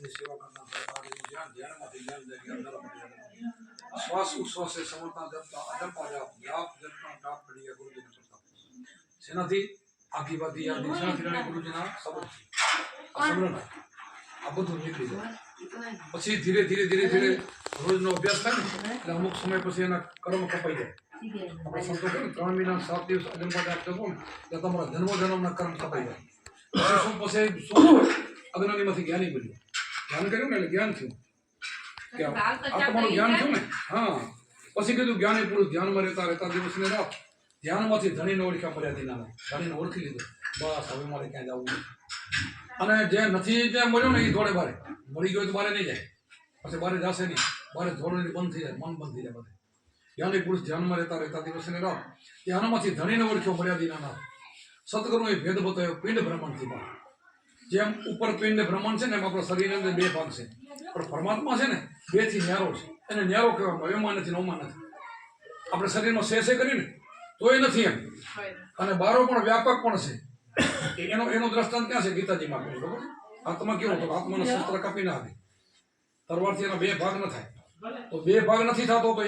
બધી સેવા કરતા ધ્યાન ધ્યાનમાંથી જ્ઞાન શ્વાસ ઉશ્વાસે સમર્થના જપતા અજંપા જાપ જાપ જપતા જાપ પડી ગુરુજીને કરતા સેનાથી આખી બાકી આ દિશાથી લઈને ગુરુજીના શબ્દથી સમરણ આ બધું નીકળી જાય પછી ધીરે ધીરે ધીરે ધીરે રોજનો અભ્યાસ થાય ને એટલે અમુક સમય પછી એના કર્મ કપાઈ જાય આપણે સંતો કહે 3 મહિના 7 દિવસ અજંપા જાપ જપો ને એટલે તમારા જન્મના કર્મ કપાઈ જાય પછી શું અજ્ઞાનીમાંથી જ્ઞાની બન્યું ધ્યાન કર્યું ને એટલે જ્ઞાન થયું કે આ તમારું જ્ઞાન થયું ને હા પછી કીધું જ્ઞાની પુરુષ ધ્યાનમાં રહેતા દિવસને રાત ધ્યાનમાંથી ધણીને ઓળખ્યા મર્યાદી નામે ધણીને ઓળખી લીધો બસ હવે મારે ક્યાં જવું નહીં અને જે નથી જે મળ્યો ને એ થોડે બારે મળી ગયો તો બારે નહીં જાય પછી બારે જશે નહીં બારે ધોરણની બંધ થઈ જાય મન બંધ થઈ જાય બધે જ્ઞાની પુરુષ ધ્યાનમાં રહેતા દિવસને રાત ધ્યાનમાંથી ધણીને ઓળખ્યો મર્યાદી નામ સદગુરુએ ભેદ બતાવ્યો પિંડ ભ્રમણથી બહાર જેમ ઉપર પિંડ ભ્રમણ છે ને એમ આપણા શરીરની અંદર 2 ભાગ છે પણ પરમાત્મા છે ને 2 થી ન્યારો છે એને ન્યારો કહેવામાં એમાં નથી નોમાં નથી આપણે શરીરમાં શે કરીને તો એ નથી એમ અને બારો પણ વ્યાપક પણ છે એનો દ્રષ્ટાંત ક્યાં છે ગીતાજીમાં કહ્યું બરોબર આત્મા કેવો તો આત્માનો શસ્ત્ર કાપી ના આપે તરવારથી એના 2 ભાગ ન થાય તો 2 ભાગ નથી થતો તો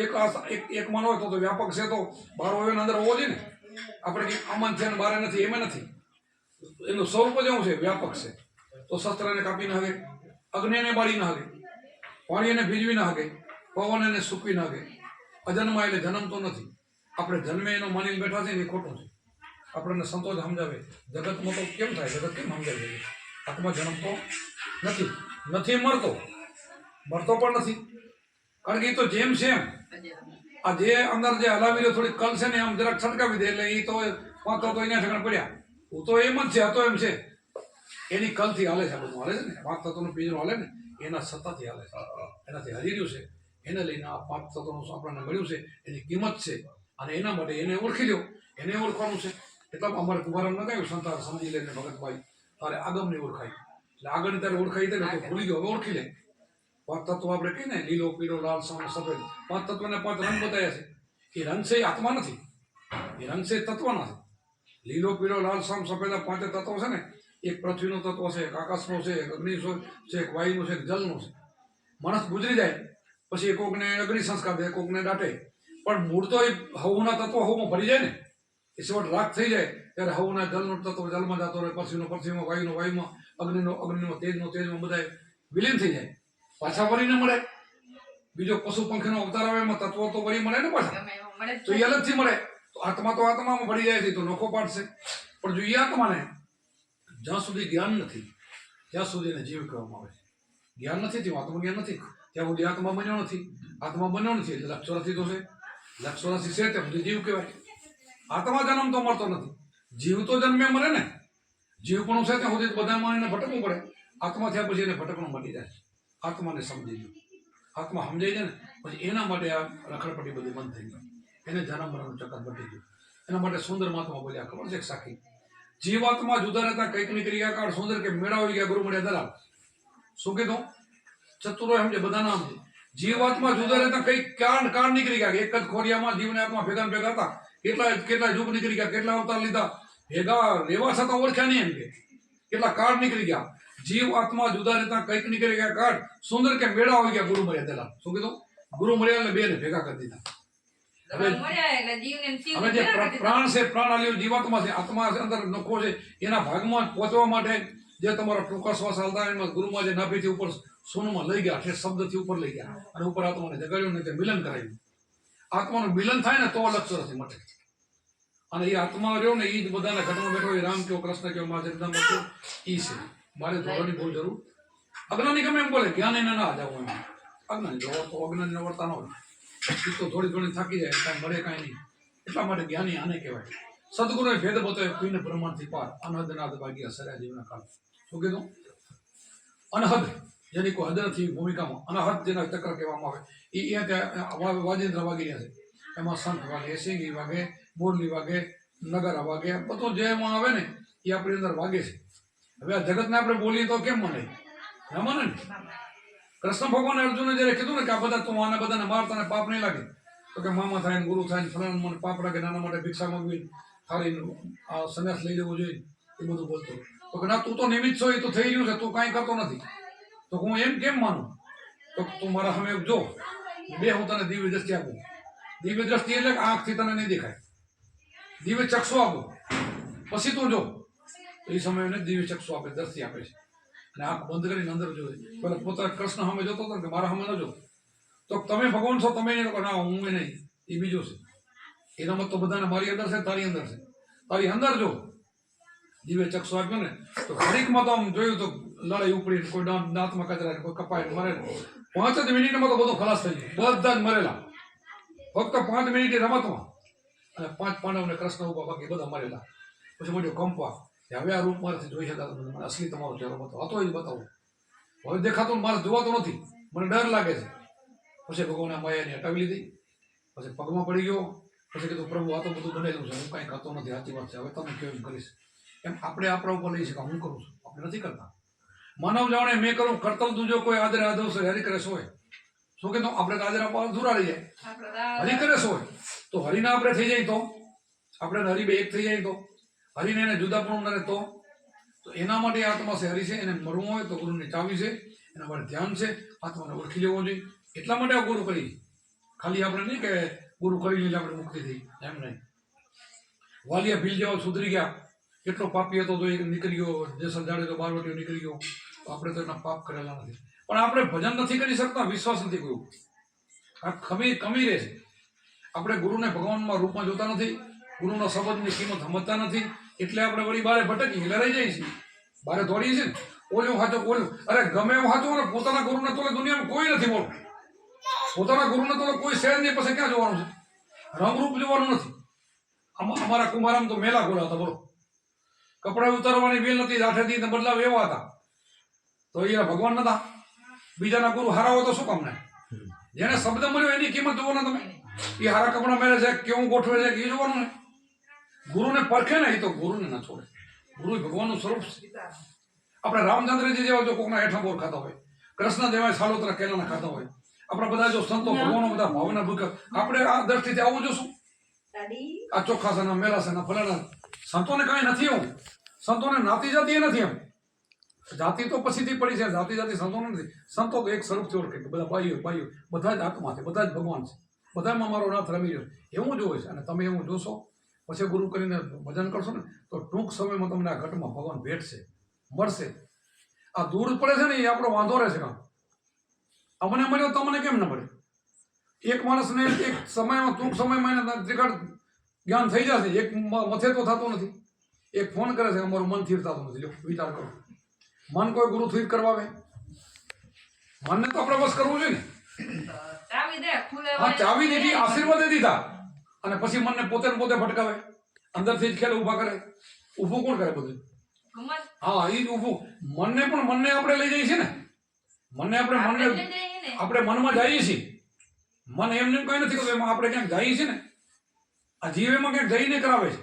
એક માં હોય તો વ્યાપક છે તો બારો એના અંદર હોવો જોઈએ ને આપણે કંઈક આમાં છે ને બારે નથી એમાં નથી એનું સ્વરૂપ જ એવું છે વ્યાપક છે તો શસ્ત્રને કાપી ના હકે અગ્નિને બાળી ના હકે પાણી એને ભીજવી ના હકે પવન એને સૂકવી ના હકે અજન્મા એટલે જન્મ તો નથી આપણે જન્મે એનો માની બેઠા છે ને એ ખોટું છે આપણને સંતોષ સમજાવે જગતમાં તો કેમ થાય જગત કેમ સમજાવે આત્મા જન્મતો નથી મરતો પણ નથી કારણ કે એ તો જેમ છે એમ આ જે અંદર જે હલાવી થોડી કલ છે ને આમ જરાક છટકાવી દે એટલે એ તો વાંચતો તો એના ઠેકાણે પડ્યા હું તો એમ જ છે હતો એમ છે એની કલથી હાલે છે બધું હાલે છે ને પાંચ તત્વનું પિંજરું હાલે ને એના સત્તાથી હાલે છે એનાથી હરી રહ્યું છે એને લઈને આ 5 તત્વનું આપણને મળ્યું છે એની કિંમત છે અને એના માટે એને ઓળખી લો એને ઓળખવાનું છે એટલા અમારે કુમારમ ન કહ્યું સંતાર સમજી લે ને ભગતભાઈ તારે આગમની ઓળખાય એટલે આગળની તારે ઓળખાઈ દે ને તો ભૂલી ગયો હવે ઓળખી લે 5 તત્વ આપણે કહીએ ને લીલો પીળો લાલ સફેદ 5 તત્વને 5 રંગ બતાવ્યા છે એ રંગ છે એ આત્મા નથી એ રંગ છે તત્વના છે લીલો પીળો લાલ સફેદ 5 તત્વો છે ને એક પૃથ્વીનું તત્વ છે એક આકાશનું છે એક અગ્નિ છે એક વાયુનું છે એક જલનું છે માણસ ગુજરી જાય પછી કોકને અગ્નિ સંસ્કાર દે કોકને દાટે પણ મૂળ તો એ હવના તત્વ હવમાં ભરી જાય ને એ છેવટ રાખ થઈ જાય ત્યારે હવના જલનું તત્વ જલમાં જતો રહે પૃથ્વીમાં વાયુમાં અગ્નિનો તેજમાં બધા વિલીન થઈ જાય પાછા વળીને મળે બીજો પશુ પંખીનો અવતાર આવે એમાં તત્વો તો વળી મળે ને પાછા તો એ અલગથી મળે તો આત્મામાં ભળી જાય છે તો નોખો પાડશે પણ જો એ આત્માને જ્યાં સુધી જ્ઞાન નથી ત્યાં સુધી એને જીવ કહેવામાં આવે છે જ્ઞાન નથી થયું આત્મજ્ઞાન નથી ત્યાં સુધી આત્મા બન્યો નથી એટલે લક્ષોરાથી તો છે લક્ષોરાથી છે ત્યાં સુધી જીવ કહેવાય આત્મા જન્મ તો મળતો નથી જીવ તો જન્મે મરે ને જીવ પણ છે ત્યાં સુધી બધા માણીને ભટકવું પડે આત્મા થયા પછી એને ભટકણું મળી જાય આત્માને સમજી લો આત્મા સમજાઈ જાય ને પછી એના માટે આ રખડપટ્ટી બધી બંધ થઈ ગઈ એને જન્મ મરણનું ચક્કર બટી ગયું એના માટે સુંદર મહાત્મા બોલ્યા ખબર છે સાખી જીવાત્મા જુદા રહેતા કંઈક નીકળી ગયા કાળ સુંદર કે મેળાવી ગયા ગુરુ મળ્યા દલાલ શું કીધું ચતુરો સમજે બધા નામ છે જીવાત્મા જુદા રહેતા કંઈક કાળ નીકળી ગયા એક જ ખોરિયામાં જીવને આત્મા ભેગા હતા કેટલા યુગ નીકળી ગયા કેટલા અવતાર લીધા ભેગા રહેવા છતાં ઓળખ્યા નહીં એમ કે કેટલા કાળ નીકળી ગયા જીવ આત્મા જુદા રહેતા કંઈક નીકળી ગયા કાળ સુંદર કે મેળા આવી ગયા ગુરુ મળ્યા દલાલ શું કીધું ગુરુ મળ્યા એટલે બેને ભેગા કરી દીધા હવે જે પ્રાણ છે પ્રાણ આલ્યો જીવાત્મા છે આત્મા અંદર નખો છે એના ભાગમાં પહોંચવા માટે જે તમારો ટૂંકા શ્વાસ હાલતા એમાં ગુરુમાં જે નાભીથી ઉપર સોનમાં લઈ ગયા છે શબ્દથી ઉપર લઈ ગયા અને ઉપર આત્માને જગાડ્યું ને તે મિલન કરાવ્યું આત્માનું મિલન થાય ને તો લક્ષોરથી મટે અને એ આત્મા રહ્યો ને એ જ બધાને ઘટમાં બેઠો એ રામ કયો કૃષ્ણ કયો મા જગદંબા કયો એ છે મારે ધોરણની બહુ જરૂર અજ્ઞાની ગમે એમ બોલે જ્ઞાન એને ના જાવું એમ અજ્ઞાની તો અજ્ઞાની નવરતા ન હોય તો થોડી થાકી જાય કાંઈ મળે કાંઈ નહીં એટલા માટે જ્ઞાની આને કહેવાય સદગુરુએ ભેદ બતાવ્યો કોઈને બ્રહ્માંડથી પાર અનહદ નાદ ભાગ્યા સર્યા જીવના કાળ શું કીધું અનહદ જેની કોઈ હદ નથી ભૂમિકામાં અનહદ જેના ચક્ર કહેવામાં આવે એ વાજેન્દ્ર વાગી રહ્યા છે એમાં શંખ વાગે સિંગી વાગે મોરલી વાગે નગારા વાગે બધું જે એમાં આવે ને એ આપણી અંદર વાગે છે હવે આ જગતને આપણે બોલીએ તો કેમ મને ના મને ને કૃષ્ણ ભગવાન અર્જુને જયારે કીધું ને કે આ બધા તું આને બધાને મારતા ને પાપ નહીં લાગે તો કે મામા થાય ને ગુરુ થાય ને ફલાણ મને પાપ લાગે નાના માટે ભિક્ષા માંગવી થાળી આ સંન્યાસ લઈ લેવો જોઈએ એ બધું બોલતો તો કે ના તું તો નિમિત્ત છો એ તો થઈ ગયું છે તું કાંઈ કરતો નથી તો હું એમ કેમ માનું? તો તું મારા સામે જો બે, હું તને દિવ્ય દ્રષ્ટિ આપું. દિવ્ય દ્રષ્ટિ એટલે આંખથી તને નહીં દેખાય, દિવ્ય ચક્ષુ આપું, પછી તું જો. તો એ સમયે એને દિવ્ય ચક્ષુ આપે, દ્રષ્ટિ આપે છે. અને આંખ બંધ કરીને અંદર જોઈએ. પેલા પોતા કૃષ્ણ સામે જોતો હતો કે મારા સામે ન જો. તો તમે ભગવાન છો, તમે નહીં, ના હું નહીં, એ બીજો છે. એનો મત તો બધાને મારી અંદર છે, તારી અંદર છે. તારી અંદર જો દિવ્ય ચક્ષુ આપ્યો ને, તો ઘડીકમાં તો આમ જોયું તો લડાઈ ઉપડી, કોઈ દાંતમાં કચરા, કોઈ કપાય મરે. 5 જ મિનિટમાં તો બધું ખલાસ થઈ ગયું, બધા જ મરેલા. ફક્ત 5 મિનિટની રમતમાં. અને 5 પાંડવને કૃષ્ણ ઉભા, બાકી બધા મરેલા. પછી મળ્યો કંપા, હવે આ રૂપ મારાથી જોઈ શકાતો નથી, મને અસલી તમારો ચહેરો બતાવો, હતો એ જ બતાવો. હવે દેખાતું મારે જોવાતો નથી, મને ડર લાગે છે. પછી ભગવાને માયાને હટાવી લીધી. પછી પગમાં પડી ગયો. પછી કીધું પ્રભુ આ તો બધું બનેલું છે, હું કાંઈ ખાતો નથી, સાચી વાત છે, હવે તમે કેવું કરીશ. એમ આપણે આપણા ઉપર લઈ શકાય, હું કરું છું, આપણે નથી કરતા. માનવ જાણે મેં કરું, કરતલ તુજો કોઈ આદરે આદવશે, હરી કરે સોય. શું કીધું? આપણે તો આદર આપવા અધૂરા રહી જાય, હરી કરે સોય. તો હરીને આપણે થઈ જાય, તો આપણે હરી બે એક થઈ જાય, તો હરીને એને જુદા પણ નરે, તો એના માટે આત્મા છે, હરી છે. એને મરવું હોય તો ગુરુની ચાવી છે, એના માટે ધ્યાન છે, આત્માને ઓળખી લેવો જોઈએ. એટલા માટે આ ગુરુ કરી. ખાલી આપણે નહીં કે ગુરુ કરી લીધે આપણે મુક્તિ થઈ, એમ નહીં. વાલિયા ભીલ જેવા સુધરી ગયા, કેટલો પાપી હતો તો એ નીકળી ગયો, જેસલ જાડે તો બારવટીઓ નીકળી ગયો. તો આપણે તો એના પાપ કરેલા નથી, પણ આપણે ભજન નથી કરી શકતા, વિશ્વાસ નથી કર્યો. આ કમી રહે છે. આપણે ગુરુને ભગવાનમાં રૂપમાં જોતા નથી, ગુરુનો શબ્દની કિંમત સમજતા નથી, એટલે આપણે વળી બારે ભટકી એટલે રહી જઈએ છીએ, બારે દોડીએ છીએ ને. ઓલું સાચો, ઓલું, અરે ગમે એવું સાચું ને, પોતાના ગુરુને તોલે દુનિયામાં કોઈ નથી. બોલો, પોતાના ગુરુને તોલે કોઈ શહેર નહીં, પછી ક્યાં જોવાનું છે? રંગરૂપ જોવાનું નથી. અમારા કુંભારામ તો મેલા ગોળા હતા, બોલો. કપડા ઉતારવાની વેલ નથી, આઠેથી બદલાવ એવા હતા. તો એ ભગવાન નતા. બીજાના ગુરુ હારા હોય તો શું કામ ને? જેને શબ્દ મળ્યો એની કિંમત જોવો તમે. એ હારા કપડા મેળે છે, કેવું ગોઠવે છે, એ જોવાનું ને. ગુરુને પરખે ને, એ તો ગુરુને ના છોડે. ગુરુ ભગવાનનું સ્વરૂપ છે. આપણે રામચંદ્રજી જેવા જો કોકના હેઠા બોર ખાતા હોય, કૃષ્ણ દેવાય સાલોતરા કેલાના ખાતા હોય, આપણા બધા જો સંતો ભગવાનો બધા ભાવના ભૂખ, આપણે આ દ્રષ્ટિથી આવું જોશું. આ ચોખ્ખાસના, મેલાસના, ફલાણા સંતોને કાંઈ નથી. એવું સંતોને નાતી જાતિ એ નથી. એમ જાતિ તો પછીથી પડી છે, જાતિ સંતોને નથી. સંતો તો એક સ્વરૂપથી ઓળખે કે બધા બાઈઓ બધા જ આત્મા છે, બધા જ ભગવાન છે, બધામાં મારો નાથ રમી રહ્યો છે, એવું જોવે છે. અને તમે એવું જોશો, પછી ગુરુ કરીને ભજન કરશો ને, તો ટૂંક સમયમાં તમને આ ઘટમાં ભગવાન ભેટશે, મળશે. આ દૂર પડે છે ને, એ આપણો વાંધો રહે છે. કામ અમને મળ્યો, તમને કેમ ન મળે? એક માણસને એક સમયમાં, ટૂંક સમયમાં એને ત્રિકાળ જ્ઞાન થઈ જશે. એક મથે તો થતું નથી. એક ફોન કરે છે, અમારું મન સ્થિર થતું નથી. વિચાર કરો, મન કોઈ ગુરુ સ્થિર કરવા આવે? મનને તો આપણે બસ કરવું જોઈએ ને. હા, ચાવી દીધી, આશીર્વાદ દીધા, અને પછી મનને પોતે ભટકાવે, અંદરથી જ ખેલ ઊભા કરે. ઊભું કોણ કરે બધું? હા, એ જ ઊભું. મનને આપણે લઈ જઈએ છીએ ને. આપણે મનમાં જઈએ છીએ. મન એમને કઈ નથી કરતું, એમાં આપણે ક્યાંક જઈએ છીએ ને. આ જીવ એમાં ક્યાંક જઈને કરાવે છે.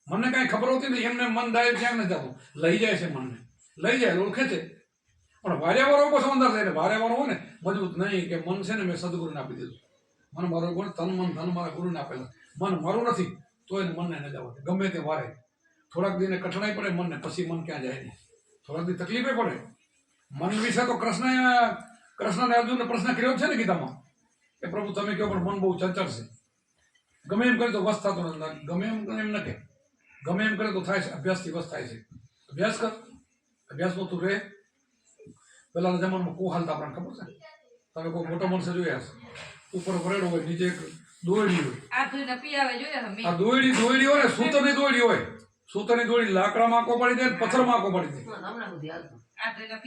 મને કાંઈ ખબર હોતી નથી, એમને મન ડાયરેક્ટ ક્યાંક નથી જતું, લઈ જાય છે. મનને લઈ જાય, ઓળખે છે. પણ વાર્યાવાળો પાછો અંદર થાય ને, વાર્યાવાળો હોય ને મજબૂત નહીં, કે મન છે ને મેં સદગુરુને આપી દીધું. મન મારો ગુણ, તન ધન મારા ગુરુને આપેલા. મન મારું નથી, તો એને મનને ન જવા દે. ગમે તે વારે, થોડાક દિને કઠણાઈ પડે મનને, પછી મન ક્યાં જાય નહીં. થોડાક દી તકલીફે પડે. મન વિશે તો કૃષ્ણને અર્જુનને પ્રશ્ન કર્યો છે ને ગીતામાં, કે પ્રભુ તમે કહો પણ મન બહુ ચંચળ છે. ગમે એમ કરે તો વસ થતો નથી, ગમે એમ ન કે, ગમે એમ કરે તો થાય છે. અભ્યાસથી વસ થાય છે. અભ્યાસ કર, અભ્યાસમાં તું રહે. પહેલાના જમાનામાં કુ હાલતા આપણને ખબર છે. તમે કોઈ મોટા માણસે જોયા હશે, ઉપર વરેડો હોય, નીચે એક દોયડી હોય. આ દોયડી હોય ને, સૂતરની દોયડી હોય. સૂતરની દોયડી લાકડામાં આંકો પાડી દે, પથ્થરમાં આંકો પાડી દે.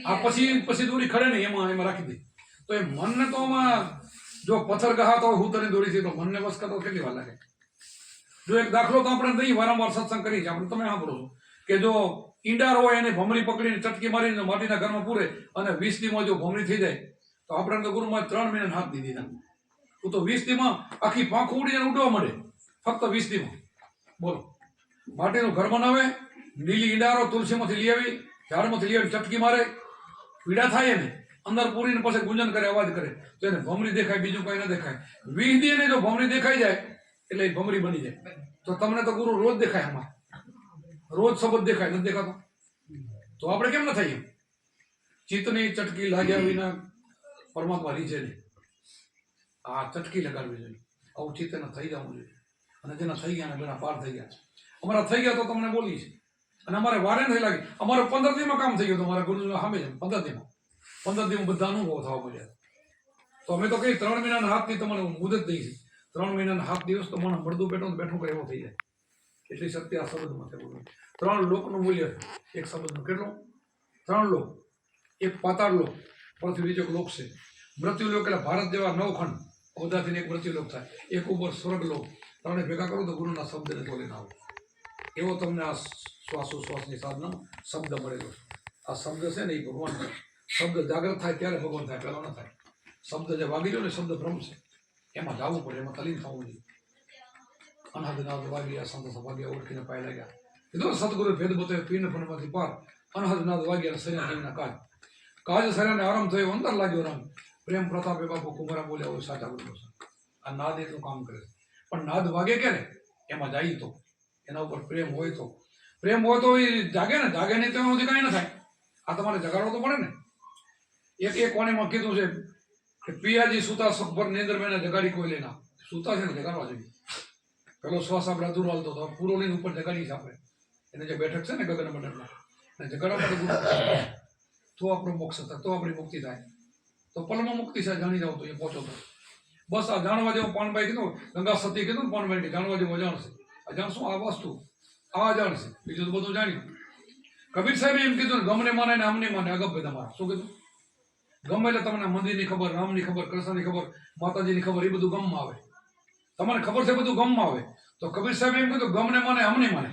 આ પછી દોરી ખડે ને, એમાં રાખી દે. તો એ મનને તો આમાં જો પથ્થર ગહાતો હોય સૂતરની દોરીથી, તો મનને વસ કરતો કેટલી વાર લાગે. જો એક દાખલો તો આપણે નહીં, વારંવાર સત્સંગ કરી છે આપણે, તમે સાંભળો છો કે જો ઈંડાર હોય એને ભમરી પકડીને ચટકી મારીને માટીના ઘરમાં પૂરે, અને 20 દીમાં જો ભમરી થઈ જાય, તો આપણે તો ગુરુમાં 3 મહિના હાથ દીધી હતા. તો 20 દીમાં આખી પાંખ ઉડીને ઉડવા મળે, ફક્ત 20 દીમાં. બોલો, માટીનું ઘર બનાવે, લીલી ઈંડારો તુલસીમાંથી લઈ આવી, ઝાડમાંથી લઈ આવી, ચટકી મારે, પીડા થાય ને, અંદર પૂરીને પછી ગુંજન કરે, અવાજ કરે, તો એને ભમરી દેખાય, બીજું કઈ ન દેખાય. 20 દી એને જો ભમરી દેખાઈ જાય એટલે એ ભમરી બની જાય. તો તમને તો ગુરુ રોજ દેખાય, આમાં રોજ શબ્દ દેખાય, નથી દેખાતો? તો આપણે કેમ ન થઈએ? ચિત્તની ચટકી લાગ્યા વિના પરમાત્મા રીઝે નહીં. આ ચટકી લગાડવી જોઈએ. આવું ચિત્તને થઈ જવું જોઈએ. અને જેના થઈ ગયા ને બેના પાર થઈ ગયા. અમારા થઈ ગયા તો તમને બોલી છે. અને અમારે વારે નથી લાગી. અમારે 15 દીમાં કામ થઈ ગયું. અમારા ગુરુજીના સામે છે 15 દીમાં બધા અનુભવ થવા મળ્યા. તો અમે તો કઈ 3 મહિનાના હાથથી તમને મુદત દઈ છે. 3 મહિનાના 7 દિવસ તો મને મળતું બેઠું કરે એવો થઈ જાય. એટલી શક્તિ આ શબ્દમાં થયું. 3 લોકનું મૂલ્ય એક શબ્દનું કેટલું? 3 લોક. એક પાતાળ લોક, પૃથ્વી બીજો લોક છે. મૃત્યુ લોક એટલે ભારત જેવા 9 ખંડ બધાથી એક મૃત્યુ લોક થાય. એક ઉપર સ્વર્ગ લોક. ત્રણે ભેગા કરો તો ગુરુના શબ્દને બોલીને આવો. એવો તમને આ શ્વાસોશ્વાસની સાધના શબ્દ મળેલો છે. આ શબ્દ છે ને એ ભગવાન શબ્દ જાગૃત થાય ત્યારે ભગવાન થાય, પહેલો ન થાય. શબ્દ જે વાગી રહ્યો ને શબ્દ ભ્રમ છે. એમાં જવું પડે, એમાં તલીન થવું જોઈએ. અનહદનાદ વાગ્યા સંત વાગ્યા ઓળખીને પાય લાગ્યા. કીધું સદગુરુ ભેદ બતાવ્યો પીને ફણમાંથી પાર. અનહદનાદ વાગ્યા શરીર દેવના કાજ. કાજ શરીરને આરામ થયો, અંદર લાગ્યો રામ. પ્રેમ પ્રતાપે બાપુ કુમારા બોલ્યા હોય સાચા બોલો છે. આ નાદ એટલું કામ કરે છે. પણ નાદ વાગે ક્યારે? એમાં જાય તો એના ઉપર પ્રેમ હોય તો. પ્રેમ હોય તો એ જાગે ને, જાગે નહીં તો એમાં સુધી કાંઈ ન થાય. આ તમારે જગાડવો તો પડે ને. એક વાણીમાં કીધું છે કે પિયાજી સુતા સખભર નિંદર મેને જગાડી કોઈ લેના. સુતા છે ને જગાડવા જોઈએ. પેલો શ્વાસ આપણે અધૂરો હાલતો હતો, પૂરો લઈને ઉપર જગાડી છે આપણે. એને જે બેઠક છે ને ગગન મંડળમાં, એને જગાડવા માટે તો આપણો મોક્ષ થાય, તો આપણી મુક્તિ થાય. તો પલમાં મુક્તિ થાય, જાણી જાવ તો એ પહોંચો તો. બસ આ જાણવા જેવું પાનભાઈ કીધું, ગંગા સતી કીધું ને પાનભાઈ કે જાણવા જેવું અજાણ છે. અજાણ શું? આ વસ્તુ આ અજાણ છે. બીજું તો બધું જાણ્યું. કબીર સાહેબે એમ કીધું ને ગમને માને ને આમને માને અગપ તમારા. શું કીધું? ગમે એટલે તમને મંદિરની ખબર, રામની ખબર, કૃષ્ણની ખબર, માતાજીની ખબર, એ બધું ગમમાં આવે. તમને ખબર છે બધું ગમમાં આવે. તો કબીર સાહેબ એમ કીધું ગમને માને અમને માને.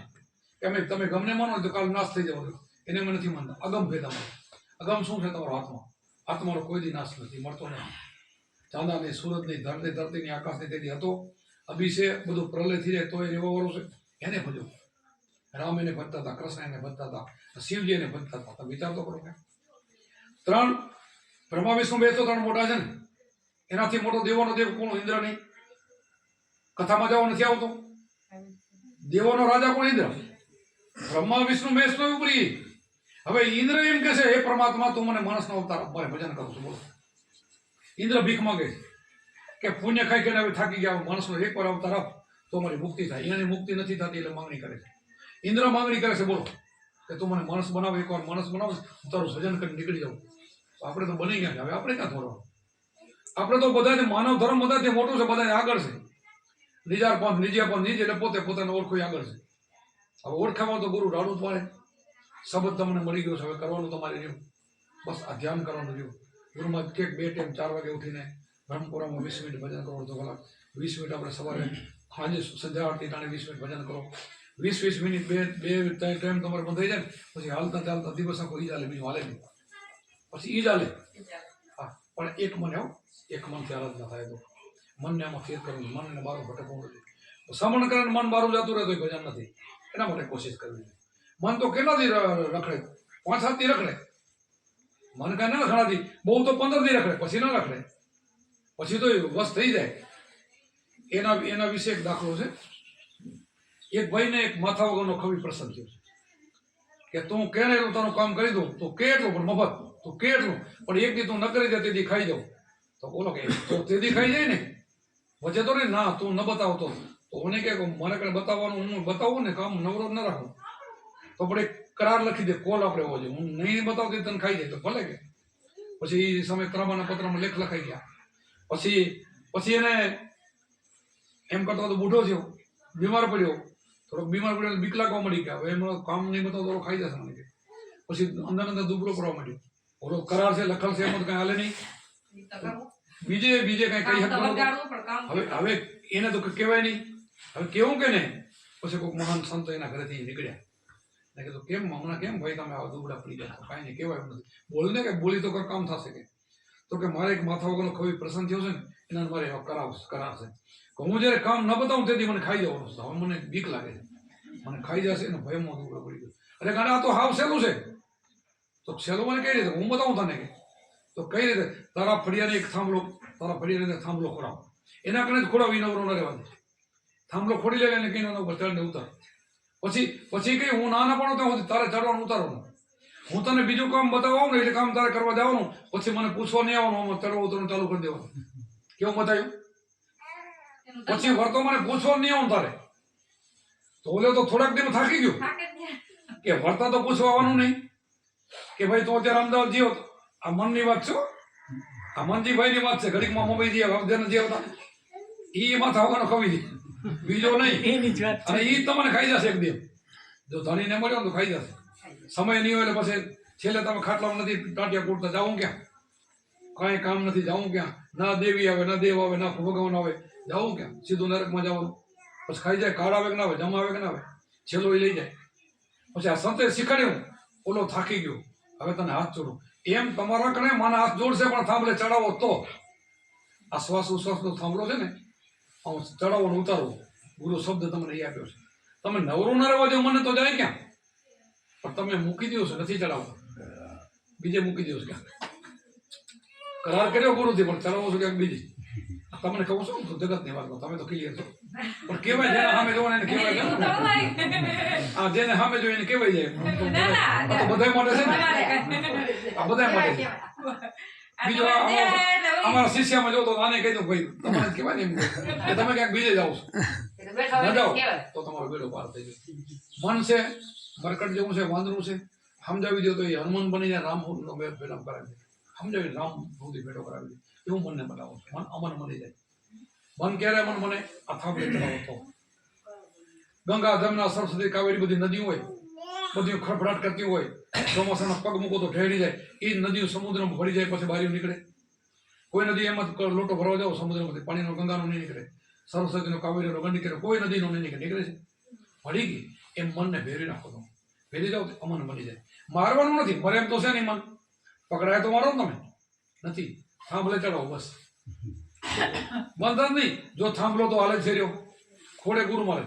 કે તમે ગમને માનો તો કાલ નાશ થઈ જવાનો. એને અમે નથી માનતા. અગમ ભેદામાં. અગમ શું છે? તમારો આત્મા. આત્માનો કોઈ દી નાશ નથી, મળતો નહીં. ચાંદાની, સુરતની, ધરતીની, આકાશની તેથી હતો. અભી છે બધું પ્રલય થઈ જાય તો એ રહેવા વાળું છે. એને ભજો. રામ એને ભજતા હતા, કૃષ્ણ એને ભજતા હતા, શિવજી એને ભજતા હતા. તમે વિચાર તો કરો કે 3 બ્રહ્મા વિષ્ણુ બે તો 3 મોટા છે ને. એનાથી મોટો દેવોનો દેવ કોણ? ઇન્દ્ર નહીં? કથામાં જવા નથી આવતો? દેવોનો રાજા કોણ? ઇન્દ્ર. બ્રહ્મા વિષ્ણુ મહેશ નો ઉપરી. હવે ઇન્દ્ર એમ કે છે હે પરમાત્મા તું મને માણસનો અવતાર મારે ભજન કરું છું. બોલો. ઇન્દ્ર ભીખ માંગે છે કે પુણ્ય ખાઈ ખાઈને હવે થાકી ગયા, માણસનો એકવાર અવતાર આપ તો મારી મુક્તિ થાય. એની મુક્તિ નથી થતી એટલે માંગણી કરે છે. ઇન્દ્ર માંગણી કરે છે બોલો કે તું મને માણસ બનાવ, એકવાર માણસ બનાવ, હું તારું સજન કરીને નીકળી જાઉં. તો આપણે તો બની ગયા છે. હવે આપણે ક્યાં થોડો? આપણે તો બધાથી માનવ ધર્મ બધાથી મોટું છે, બધાથી આગળ છે. નિજાર પંથ, નિજિયા પંથ, નિજ એટલે પોતે પોતાને ઓળખો આગળ છે. હવે ઓળખામાં તો ગુરુ રાડું પાડે. શબ્દ તમને મળી ગયો છે, હવે કરવાનું તમારે રહ્યું. બસ આ ધ્યાન કરવાનું રહ્યું. ગુરુમાં કંઈક 2 ટાઈમ 4 વાગે ઉઠીને બ્રહ્મપુરામાં 20 મિનિટ ભજન કરો, અડધો કલાક. 20 મિનિટ આપણે સવારે સાંજે સંધ્યા આરતી ટાણે 20 મિનિટ ભજન કરો. 20 મિનિટ બે ટાઈમ તમારે બંધ થઈ જાય. પછી હાલતા ચાલતા દિવસ આખો ઈ ચાલે, બીજું હાલે નહીં. પછી ઈ ચાલે. હા, પણ એક મન આવો, એક મનથી આરાધના થાય તો મનને આમાં ફેર કરવું, મનને બારું ભટકવું નથી. સમણ કરીને મન બારું જતું રહે તો ભજન નથી. એના માટે કોશિશ કરવી જોઈએ. મન તો કેટલાથી રખડે? 5-7 દી રખડે. મન કાંઈ ના રખડાતી. બહુ તો 15 દી રખડે, પછી ના રખડે. પછી તો વસ થઈ જાય. એના વિશે એક દાખલો છે. એક ભાઈને એક માથા વગરનો કવિ પ્રસન્ન થયો છે કે તું કેને એટલું તારું કામ કરી દઉં, તું કે એટલું પણ મફત, તું કે એટલું પણ એક દી તું ન કરી દે તેથી ખાઈ જાઉં. તો બોલો કે તો તેથી ખાઈ જાય ને વચ્ચે તો નહીં ના તું ન બતાવતો તો મને કે મારે કઈ બતાવવાનું, હું બતાવું ને કામ નવરો ન રાખું તો આપણે કરાર લખી દે, કોલ આપણે હોવો જોઈએ. હું નહીં બતાવતી તને ખાઈ જાય તો ભલે કે. પછી સમય ક્રમાના પત્રમાં લેખ લખાઈ ગયા. પછી એને એમ કરતો તો બુઢો થયો, બીમાર પડ્યો. થોડોક બીમાર પડ્યો બીક લાગવા મળી ગયા. હવે એમાં કામ નહીં બતાવતો તો ખાઈ જશે મને કે. પછી અંદર દુબળો પડવા માંડ્યો. ઓલો કરાર છે લખલ છે એમાં તો કઈ હાલે નહીં. બીજે કઈ કહી શકતો હવે એને તો કહેવાય નહીં. હવે કેવું કે નહીં. પછી કોઈક મહાન સંતો એના ઘરેથી નીકળ્યા. મેં કીધું કેમ હમણાં કેમ ભાઈ તમે આવા દુબળા પડી ગયા? કાંઈ નહીં કહેવાય એમ નથી. બોલ ને કે બોલી તો કામ થશે કે. તો કે મારે એક માથા વગરનો કવિ પ્રસન્ન થયો છે ને એના મારે કરાર છે. હું જ્યારે કામ ન બતાવું તેથી મને ખાઈ જવાનું છે. હવે મને બીક લાગે છે, મને ખાઈ જશે ને ભયમાં દુબળો પડી ગયો. અરે ગાડા આ તો હાવ સહેલું છે. તો સહેલું મને કઈ રીતે હું બતાવું તને કે? તો કઈ રીતે? તારા ફળિયાને એક થાંભલો થાંભલો ખોડાવો. એના કારણે જ ખોડાવી નવરો ન રહેવા દે. થાંભલો ખોડી લે ને કઈ ના ઉપર ચડને ઉતાર. પછી કઈ હું ના પડો ત્યાં સુધી તારે ચડવાનું ઉતારવાનું. હું તને બીજું કામ બતાવું ને એટલે કામ તારે કરવા જવાનું, પછી મને પૂછવા નહીં આવવાનું, ચડવા ઉતરવાનું ચાલુ કરી દેવાનું. કેવું બતાવ્યું? પછી વર્તો મને પૂછવા નહીં આવવાનું તારે. તો ઓલે તો થોડાક દિવસ થાકી ગયો કે વર્તા તો પૂછવા આવવાનું નહીં કે ભાઈ તું અત્યારે અમદાવાદ જીવો. આ મનની વાત છો, આ મનજીભાઈની વાત છે. ઘડીકમાં મોબાઈલ જે હતા એ માથા વગરનો ખવી દે, બીજો નહીં. અને એ તમને ખાઈ જશે એક દિવસ. જો ધણીને મળ્યો તો ખાઈ જશે. સમય નહીં હોય એટલે પછી છેલ્લે તમે ખાટલામાં નથી ટાંટિયા કૂટતા, જાવું ક્યાં? કાંઈ કામ નથી, જાવું ક્યાં? ના દેવી આવે, ના દેવ આવે, ના ભગવાન આવે, જાવું ક્યાં? સીધું નરકમાં જવાનું. પછી ખાઈ જાય, કાળ આવે કે ના આવે, જમા આવે કે ના આવે, છેલ્લો એ લઈ જાય. પછી આ સંતે શીખવાડ્યું, ઓલો થાકી ગયો, હવે તને હાથ જોડું. એમ તમારા કણે માના હાથ જોડશે, પણ થાંભલે ચડાવો તો. આ શ્વાસ ઉશ્વાસનો થાંભલો છે ને, ચડાવો ને ઉતારવો, ગુરુ શબ્દ તમને એ આપ્યો છે. તમે નવરું ના રહેવા દો મને તો જાય ક્યાં? પણ તમે મૂકી દો છો, નથી ચડાવવા, બીજે મૂકી દો છો ક્યાં? કરાર કર્યો ગુરુથી, પણ ચડાવો છો ક્યાંક બીજી. તમને કહું છું તો જગતની વાત, તમે તો ક્લિયર છો. પણ કેવાય જેને સામે જોવાને એને કહેવાય હા, જેને સામે જોઈએ એને કહેવાય જાય. આ તો બધા માટે છે ને, આ બધા માટે છે. બીજો અમારા શિષ્યમાં જો તો આને કહી દઉં ભાઈ તમારે કહેવાય ને એમ કે તમે ક્યાંક બીજે જાઓ છો, ન જાઓ તો તમારો બેડો પાર થઈ જાય. મન છે મરકટ જેવું છે, વાંદરું છે, સમજાવી દો તો એ હનુમાન બની જાય, રામ નો ભેટો કરાવી દે, સમજાવી રામ સુધી ભેટો કરાવી દે. એવું મનને બનાવો, મન અમન બની જાય. મન ક્યારે મન મને આ થાંભલે ચડાવો તો. ગંગા જમના સરસ્વતી કાવેરી બધી નદીઓ હોય, બધી ખડફડાટ કરતી હોય, ચોમાસાના પગ મૂકો તો ઢેળી જાય. એ નદીઓ સમુદ્રમાં ભળી જાય, પછી બારીઓ નીકળે. કોઈ નદી એમાં લોટો ભરવા જાઓ સમુદ્રમાંથી, પાણીનો ગંગાનો નહીં નીકળે, સરસ્વતીનો કાવેરીનો ગંડ નીકળે, કોઈ નદીનો નહીં નીકળે. નીકળે છે ભળી ગઈ. એમ મનને ભેરી નાખો, તમે ભેરી જાઓ તો અમન બની જાય. મારવાનું નથી, મરે એમ તો છે નહીં. મન પકડાય તો મારો તમે નથી, થાંભલે ચડાવો બસ. બંધ નહીં, જો થાંભલો તો હાલે છે રહ્યો, ખોડે ગુરુ મારે.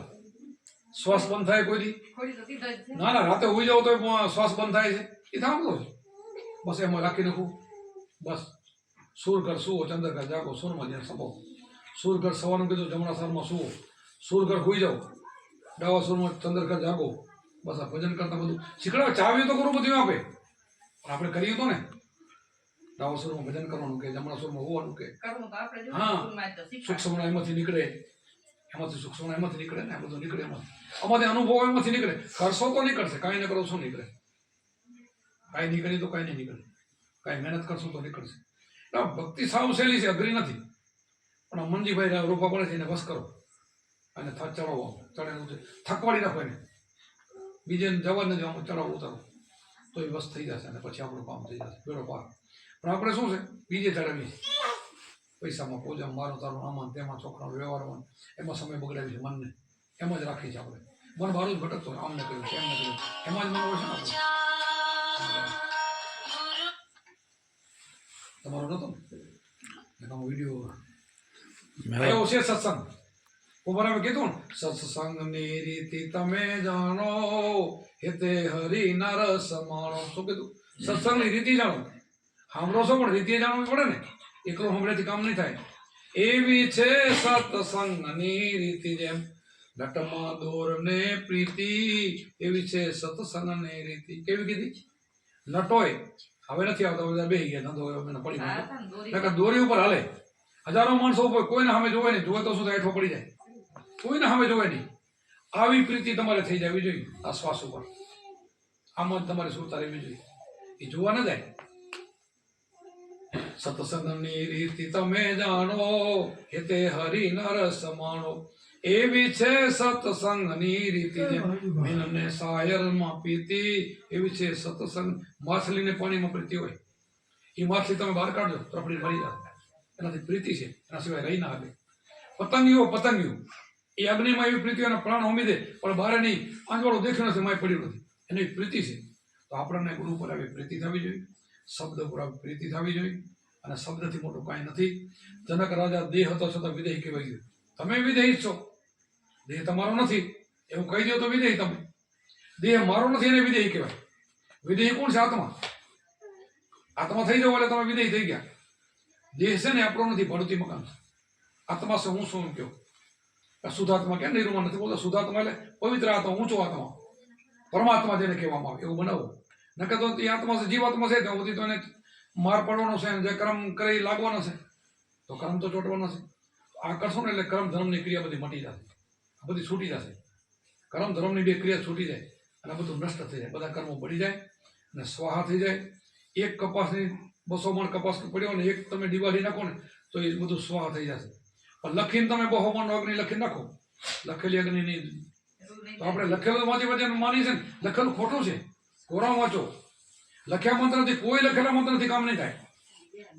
શ્વાસ બંધ થાય કોઈ દી? ના ના, રાતે હોઈ જાવ તો શ્વાસ બંધ થાય છે, એ થાંભલો છે. બસ એમાં રાખી નાખું બસ. સૂરઘર સુવો, ચંદ્રઘર જાગો, સૂરમાં જ્યાં સપો. સૂરઘર સવારનું કીધું, જમણા સરમાં સુવો. સૂરઘર હોઈ જાઓ, ડાવા સૂરમાં ચંદ્રઘર જાગો. બસ આ ભજન કરતા બધું શીખડાવે. ચાવી તો કરું બધું આપે, પણ આપણે કરીએ તો ને. ડાવા સૂરમાં ભજન કરવાનું કે જમણા સૂરમાં હોવાનું કે હા, સૂક્ષ્મ એમાંથી નીકળે, એમાંથી સૂક્ષ્મ એમાંથી નીકળે ને, બધું નીકળે એમાંથી. અમારે અનુભવ એમાંથી નીકળે. કરશો તો નીકળશે, કાંઈ ન કરો શું નીકળે? કાંઈ નીકળે તો કાંઈ નહીં નીકળે. કાંઈ મહેનત કરશો તો નીકળશે. ભક્તિ સાવ સહેલી છે, અઘરી નથી. પણ મનજીભાઈ રોપા પડે છે, એને બસ કરો અને ચડાવો, ચડે થકવાડી નાખો એને. બીજે જવા નથી, આમ ચડાવો ઉતારો તો એ બસ થઈ જશે, અને પછી આપણું કામ થઈ જશે, બેડો પાર. પણ આપણે શું છે, બીજે ચડાવીએ પૈસામાં, પૂજા, મારું તારું, આમાં તેમાં, છોકરાનો વ્યવહારમાં, એમાં સમય બગડાવી છે મનને. એમ જ રાખીએ છીએ આપણે. મન બારું જ ભટકતો હોય, આમને કર્યું છે, એમને કર્યું, એમાં જ મન હોય છે ને. તમારો નતો ને વિડીયો આવ્યો છે સત્સંગ ઉપર અમે કીધું ને, સત્સંગની રીતિ તમે જાણો, હેતે હરિ નરસ માણો. શું કીધું? સત્સંગની રીતિ જાણો. સાંભળો છો પણ રીતિ જાણવી પડે ને, એકલો સાંભળેથી કામ નહીં થાય. એવી છે સત્સંગની રીતિ, જેમ લટમાં દોર ને પ્રીતિ, એવી છે સત્સંગની રીતિ. કેવી કીધી? લટોય હવે નથી આવતા, બધા બેસી ગયા, ધંધો પડી ગયો. દોરી ઉપર હાલે, હજારો માણસો ઉપર, કોઈને સામે જોવે નહીં. જોવે તો શું થાય, હેઠો પડી જાય. કોઈને સામે જોવે નહીં. આવી પ્રીતિ તમારે થઈ જવી જોઈએ આ શ્વાસ ઉપર. આમ જ તમારે સુરતા રહેવી જોઈએ, એ જોવા ન જાય. સત્સંગની રીતિ તમે જાણો, હેતે હરિ નરસ માણો. એવી છે સત્સંગની રીતિ, મીનને સાયરમાં પીતી, એવી છે સત્સંગ. માછલીને પાણીમાં પ્રીતિ હોય, એ માછલી તમે બહાર કાઢજો તરફડી મરી જાય, એનાથી પ્રીતિ છે, એના સિવાય રહી ના આવે. પતંગિયું એ અગ્નિમાં એવી પ્રીતિ, એના પ્રાણ હોમી દે, પણ બહાર નહીં, આંજવાળું દેખ્યું નથી, માય પડ્યું નથી, એની પ્રીતિ છે. તો આપણને ગુરુ પર આવી પ્રીતિ થવી જોઈએ, શબ્દ પર આવી પ્રીતિ થવી જોઈએ. અને શબ્દથી મોટું કાંઈ નથી. જનક રાજા દેહ હતો છતાં વિદેહી કહેવાય ગયું. તમે વિદેહી છો, દેહ તમારો નથી એવું કહી દો તો વિદેહી તમે. દેહ મારો નથી એને વિદેહી કહેવાય. વિદેહી કોણ છે? આત્મા. આત્મા થઈ જાવ એટલે તમે વિદેહી થઈ ગયા. દેહ છે ને આપણો નથી, ભડુતી મકાન છે. આત્મા છે, હું શું કહ્યું? શુદ્ધાત્મા કેમ નિરૂમા નથી બોલતા? શુદ્ધાત્મા એટલે પવિત્ર આત્મા, ઊંચો આત્મા, પરમાત્મા જેને કહેવામાં આવે એવું બનાવો. નકર તો એ આત્મા છે, જીવાત્મા છે ત્યાં સુધી તો એને માર પડવાનો છે, જે કર્મ કરે એ લાગવાનો છે, તો કર્મ તો ચોટવાનો છે. આ કરશો ને એટલે કર્મ ધર્મની ક્રિયા બધી મટી જશે, બધી છૂટી જશે. કર્મ ધર્મની બે ક્રિયા છૂટી જાય અને બધું નષ્ટ થઈ જાય, બધા કર્મો બળી જાય અને સ્વાહા થઈ જાય. એક કપાસની 200 મણ કપાસ પડ્યો ને એક તમે દિવાળી નાખો ને તો એ બધું સ્વાહા થઈ જશે. પણ લખીને તમે 200 મણનો અગ્નિ લખીને નાખો, લખેલી અગ્નિની તો આપણે લખેલું વાંચી વચ્ચે માની છે ને લખેલું ખોટું છે. કોરામ વાંચો, લખ્યા મંત્રથી કોઈ લખેલા મંત્રથી કામ નહીં થાય.